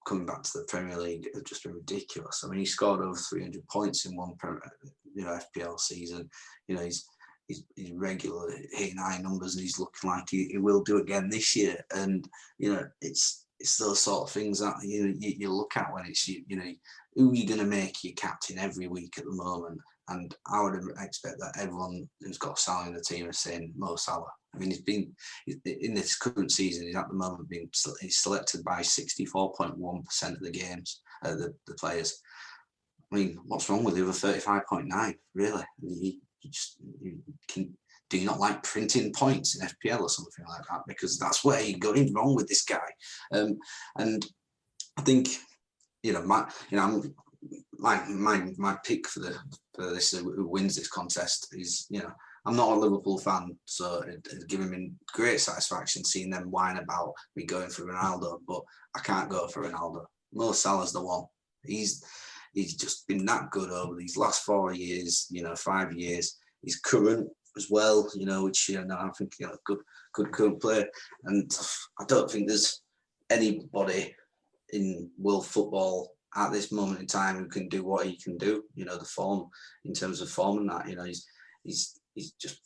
coming back to the Premier League have just been ridiculous. I mean, he scored over 300 points in one FPL season. He's regular hitting high numbers, and he's looking like he will do again this year. And it's those sort of things that you look at when it's who are you going to make your captain every week at the moment. And I would expect that everyone who's got Salah in the team is saying Mo Salah. I mean, he's been in this current season. He's at the moment he's selected by 64.1% of the games, the players. I mean, what's wrong with the other 35.9? Really? Do you not like printing points in FPL or something like that? Because that's where you're going wrong with this guy. And I think my pick for this who wins this contest is I'm not a Liverpool fan, so it's given me great satisfaction seeing them whine about me going for Ronaldo, but I can't go for Ronaldo. Mo Salah's the one. He's just been that good over these last 4 years, 5 years. He's current as well, which I think good current player. And I don't think there's anybody in world football at this moment in time who can do what he can do. The form, in terms of form and that, he's just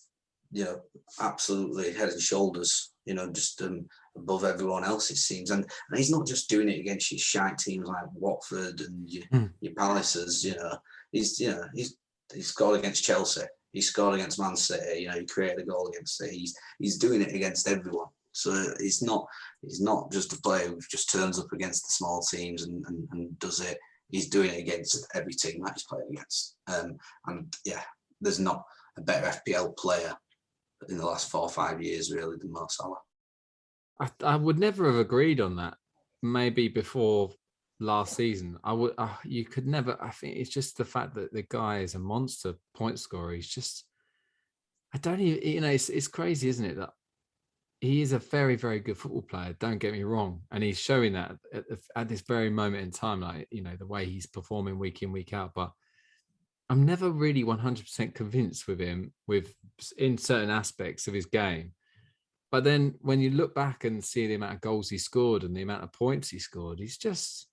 absolutely head and shoulders, just above everyone else, it seems. And he's not just doing it against your shite teams like Watford and your Palaces. He's scored against Chelsea. He scored against Man City. He created a goal against City. He's doing it against everyone. So he's not just a player who just turns up against the small teams and does it. He's doing it against every team that he's playing against. And yeah, there's not a better FPL player in the last 4 or 5 years really than Mo Salah. I would never have agreed on that. Maybe before last season, you could never. I think it's just the fact that the guy is a monster point scorer. He's just, I don't even, it's crazy, isn't it, that he is a very, very good football player. Don't get me wrong, and he's showing that at this very moment in time, like the way he's performing week in, week out. But I'm never really 100% convinced with him in certain aspects of his game. But then when you look back and see the amount of goals he scored and the amount of points he scored, he's just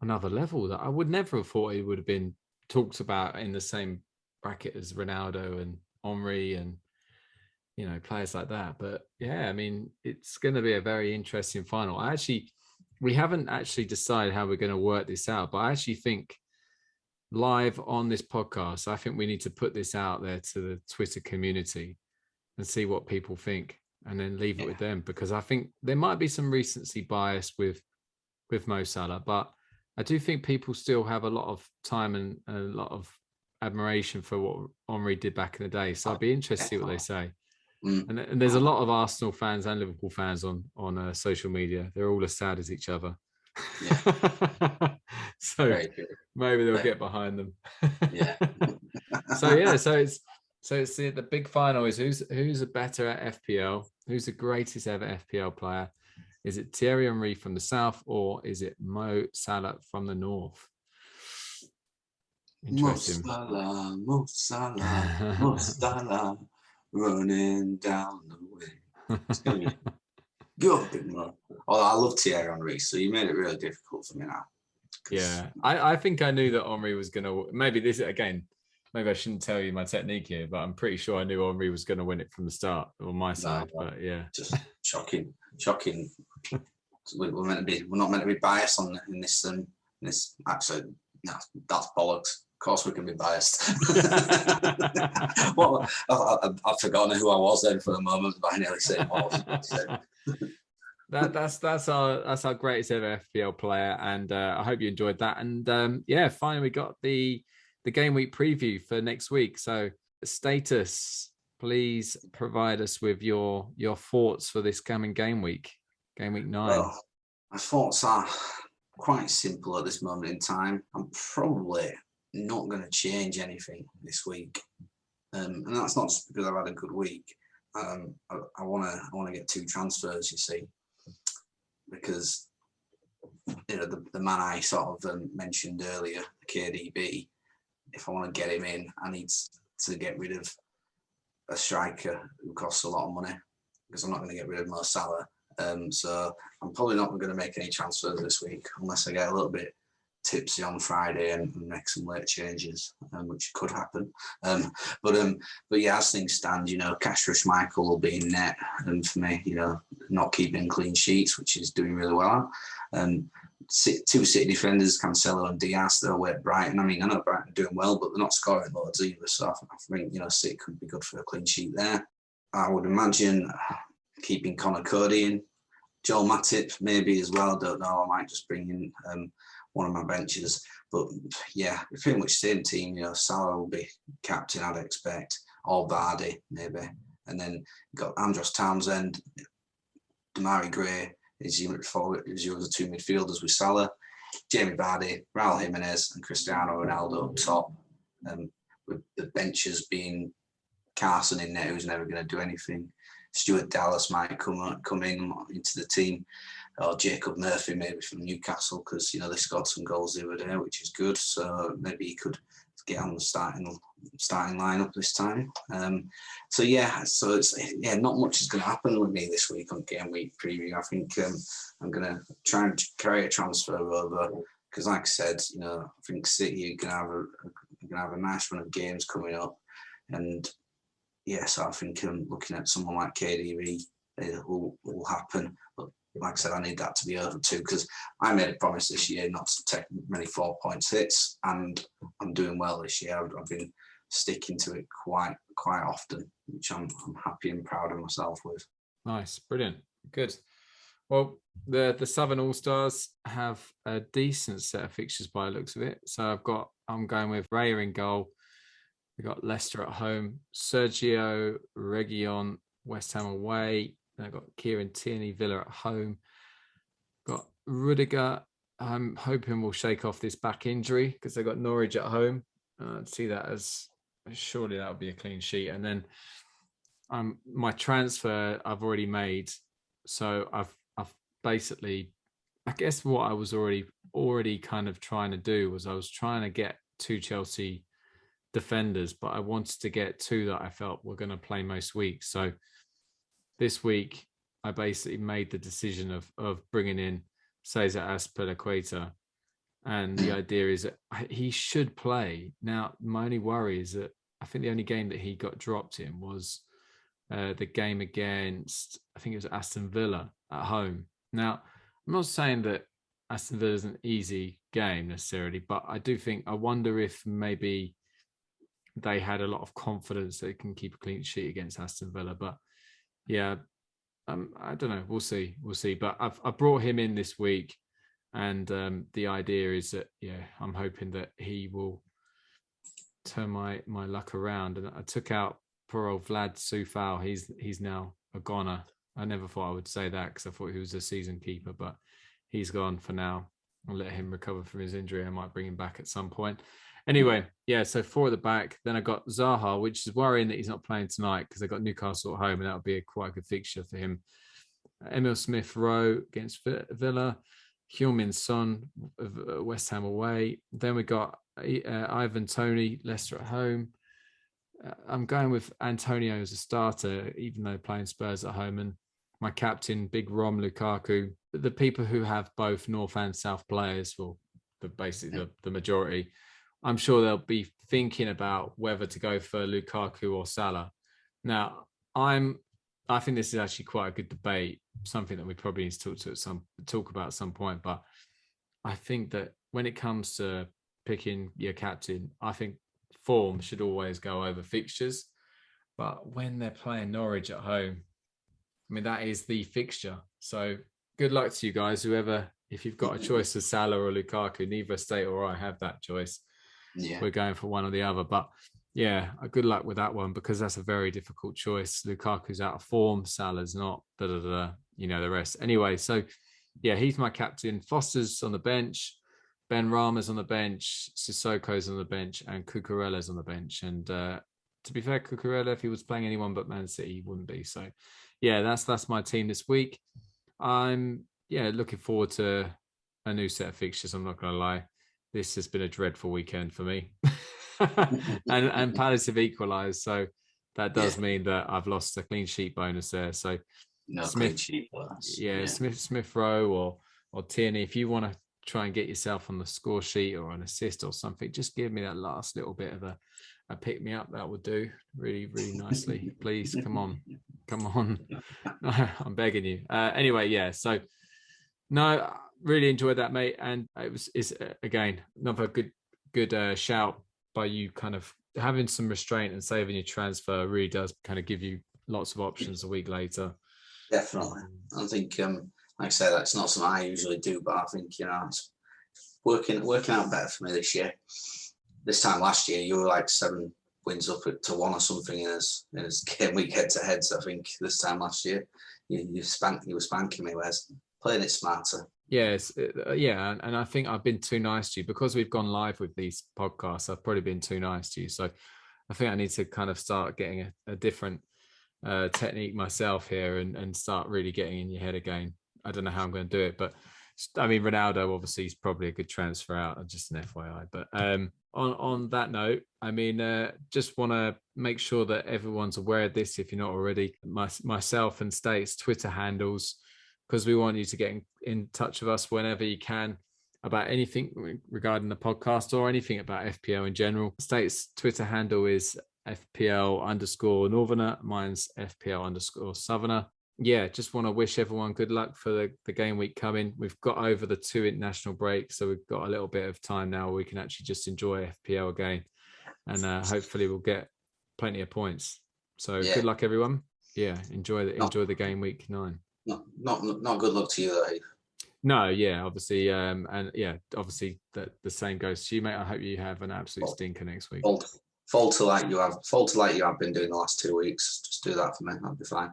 another level that I would never have thought he would have been talked about in the same bracket as Ronaldo and Henry and, players like that. But yeah, I mean, it's going to be a very interesting final. We haven't actually decided how we're going to work this out, but I actually think live on this podcast, I think we need to put this out there to the Twitter community and see what people think, and then leave it with them, because I think there might be some recency bias with Mo Salah, but I do think people still have a lot of time and a lot of admiration for what Henry did back in the day. So I'd be interested to see what they say. And there's a lot of Arsenal fans and Liverpool fans on social media. They're all as sad as each other. Yeah. So maybe they'll get behind them. Yeah. So So it's the big final is who's a better at FPL? Who's the greatest ever FPL player? Is it Thierry Henry from the south, or is it Mo Salah from the north? Interesting. Mo Salah, running down the way. It's gonna be good, big Mo. Oh, I love Thierry Henry, so you made it really difficult for me now. Yeah, I think I knew that Henry was gonna. Maybe this again. Maybe I shouldn't tell you my technique here, but I'm pretty sure I knew Henry was going to win it from the start on my side. No, but yeah, just shocking. We're not meant to be biased in this. Actually, no, that's bollocks. Of course, we can be biased. Well, I've forgotten who I was then for the moment, but I nearly said that's our greatest ever FPL player, and I hope you enjoyed that. And yeah, finally we got the game week preview for next week. So status, please provide us with your thoughts for this coming game week 9. Well, my thoughts are quite simple at this moment in time. I'm probably not going to change anything this week, and that's not just because I've had a good week. I want to get 2 transfers, you see, because the man I sort of mentioned earlier, KDB. If I want to get him in, I need to get rid of a striker who costs a lot of money, because I'm not going to get rid of Mo Salah. So I'm probably not going to make any transfers this week unless I get a little bit tipsy on Friday and make some late changes, which could happen. But yeah, as things stand, Cash Rush Michael will be in net, and for me, not keeping clean sheets, which is doing really well. 2 City defenders, Cancelo and Diaz, they're away at Brighton. I mean, I know Brighton are doing well, but they're not scoring loads either. So I think, City could be good for a clean sheet there. I would imagine keeping Connor Cody in. Joel Matip maybe as well. I don't know. I might just bring in one of my benches. But yeah, pretty much same team. Salah will be captain, I'd expect. Or Vardy, maybe. And then you've got Andros Townsend, Damari Gray, is your 2 midfielders with Salah, Jamie Vardy, Raul Jimenez, and Cristiano Ronaldo up top, with the benches being Carson in there, who's never going to do anything. Stuart Dallas might come in into the team, or Jacob Murphy maybe from Newcastle, because they scored some goals the other day, which is good. So maybe he could get on the starting lineup this time. So it's not much is going to happen with me this week on game week preview. I think I'm going to try and carry a transfer over, because like I said, I think City are going to have a nice run of games coming up, and so I think looking at someone like KDB will happen. But like I said, I need that to be over too, because I made a promise this year not to take many 4 points hits, and I'm doing well this year. I've been sticking to it quite often, which I'm happy and proud of myself with. Nice, brilliant, good. Well, the Southern All Stars have a decent set of fixtures by the looks of it. So I'm going with Raya in goal. We've got Leicester at home, Sergio Reguilon, West Ham away. Then I've got Kieran Tierney, Villa at home. Got Rudiger. I'm hoping we'll shake off this back injury, because they've got Norwich at home. I'd see that as surely that would be a clean sheet. And then my transfer I've already made. So I've basically, I guess what I was already kind of trying to do was I was trying to get 2 Chelsea defenders, but I wanted to get 2 that I felt were going to play most weeks. So this week I basically made the decision of bringing in Cesar Azpilicueta, and the idea is that he should play. Now my only worry is that I think the only game that he got dropped in was the game against, I think it was Aston Villa at home. Now I'm not saying that Aston Villa is an easy game necessarily, but I wonder if maybe they had a lot of confidence they can keep a clean sheet against Aston Villa. But yeah, I don't know. We'll see. But I brought him in this week, and the idea is that I'm hoping that he will turn my luck around. And I took out poor old Vlad Soufal. He's now a goner. I never thought I would say that, because I thought he was a season keeper, but he's gone for now. I'll let him recover from his injury. I might bring him back at some point. Anyway, yeah, so 4 at the back. Then I got Zaha, which is worrying that he's not playing tonight because they got Newcastle at home, and that'll be quite a good fixture for him. Emil Smith-Rowe against Villa. Heung-min Son of West Ham away. Then we got Ivan Toney, Leicester at home. I'm going with Antonio as a starter, even though playing Spurs at home. And my captain, Big Rom Lukaku. The people who have both North and South players, well, basically the majority, I'm sure they'll be thinking about whether to go for Lukaku or Salah. Now, I think this is actually quite a good debate, something that we probably need to talk about at some point. But I think that when it comes to picking your captain, I think form should always go over fixtures. But when they're playing Norwich at home, I mean, that is the fixture. So good luck to you guys, whoever, if you've got a choice of Salah or Lukaku, neither State or I have that choice. Yeah. We're going for one or the other. But yeah, good luck with that one, because that's a very difficult choice. Lukaku's out of form, Salah's not, you know the rest. Anyway, so yeah, he's my captain. Foster's on the bench, Ben Rama's on the bench, Sissoko's on the bench, and Cucurella's on the bench. And to be fair, Cucurella, if he was playing anyone but Man City, he wouldn't be. So yeah, that's my team this week. I'm looking forward to a new set of fixtures. I'm not going to lie. This has been a dreadful weekend for me. and Palace have equalised, so that does mean that I've lost a clean sheet bonus there. So Smith-Rowe or Tierney, if you want to try and get yourself on the score sheet or an assist or something, just give me that last little bit of a pick me up. That would do really, really nicely. Please, come on. I'm begging you. Anyway, yeah. So no, really enjoyed that, mate. And it's again another good shout by you, kind of having some restraint and saving your transfer really does kind of give you lots of options a week later. Definitely. I think, like I said, that's not something I usually do, but I think, it's working out better for me this year. This time last year, you were like 7 wins up to 1 or something in his game week head-to-head. So I think this time last year, you were spanking me, whereas playing it smarter. Yes, and I think I've been too nice to you because we've gone live with these podcasts. I've probably been too nice to you, so I think I need to kind of start getting a different technique myself here and start really getting in your head again. I don't know how I'm going to do it, but I mean, Ronaldo obviously is probably a good transfer out, just an FYI. But on that note, I mean, just want to make sure that everyone's aware of this if you're not already. Myself and State's Twitter handles, because we want you to get in touch with us whenever you can about anything regarding the podcast or anything about FPL in general. State's Twitter handle is FPL_Northerner. Mine's FPL_Southerner. Yeah, just want to wish everyone good luck for the game week coming. We've got over the 2 international breaks, so we've got a little bit of time now where we can actually just enjoy FPL again, and hopefully we'll get plenty of points. So good luck, everyone. Yeah, enjoy the game week 9. Not good luck to you, though, Heath. No, yeah, obviously, obviously the same goes to you, mate. I hope you have an absolute stinker next week. Falter like you have been doing the last 2 weeks. Just do that for me. I'll be fine.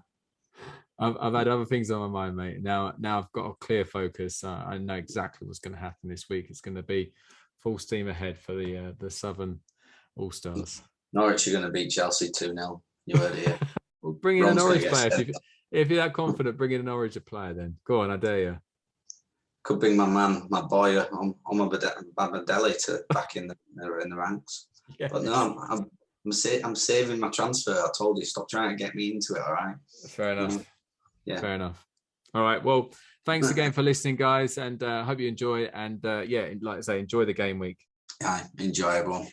I've had other things on my mind, mate. Now I've got a clear focus. I know exactly what's going to happen this week. It's going to be full steam ahead for the Southern All Stars. Norwich are going to beat Chelsea 2-0. You heard it here. Well, bring in a Norwich player. If you're that confident, bring in a Norwich player then. Go on, I dare you. Could bring my boy Babadeli back in the ranks. Yes. But no, I'm saving my transfer. I told you, stop trying to get me into it, all right? Fair enough. Yeah. Fair enough. All right. Well, thanks again for listening, guys, and hope you enjoy. And like I say, enjoy the game week. Yeah, enjoy, everyone.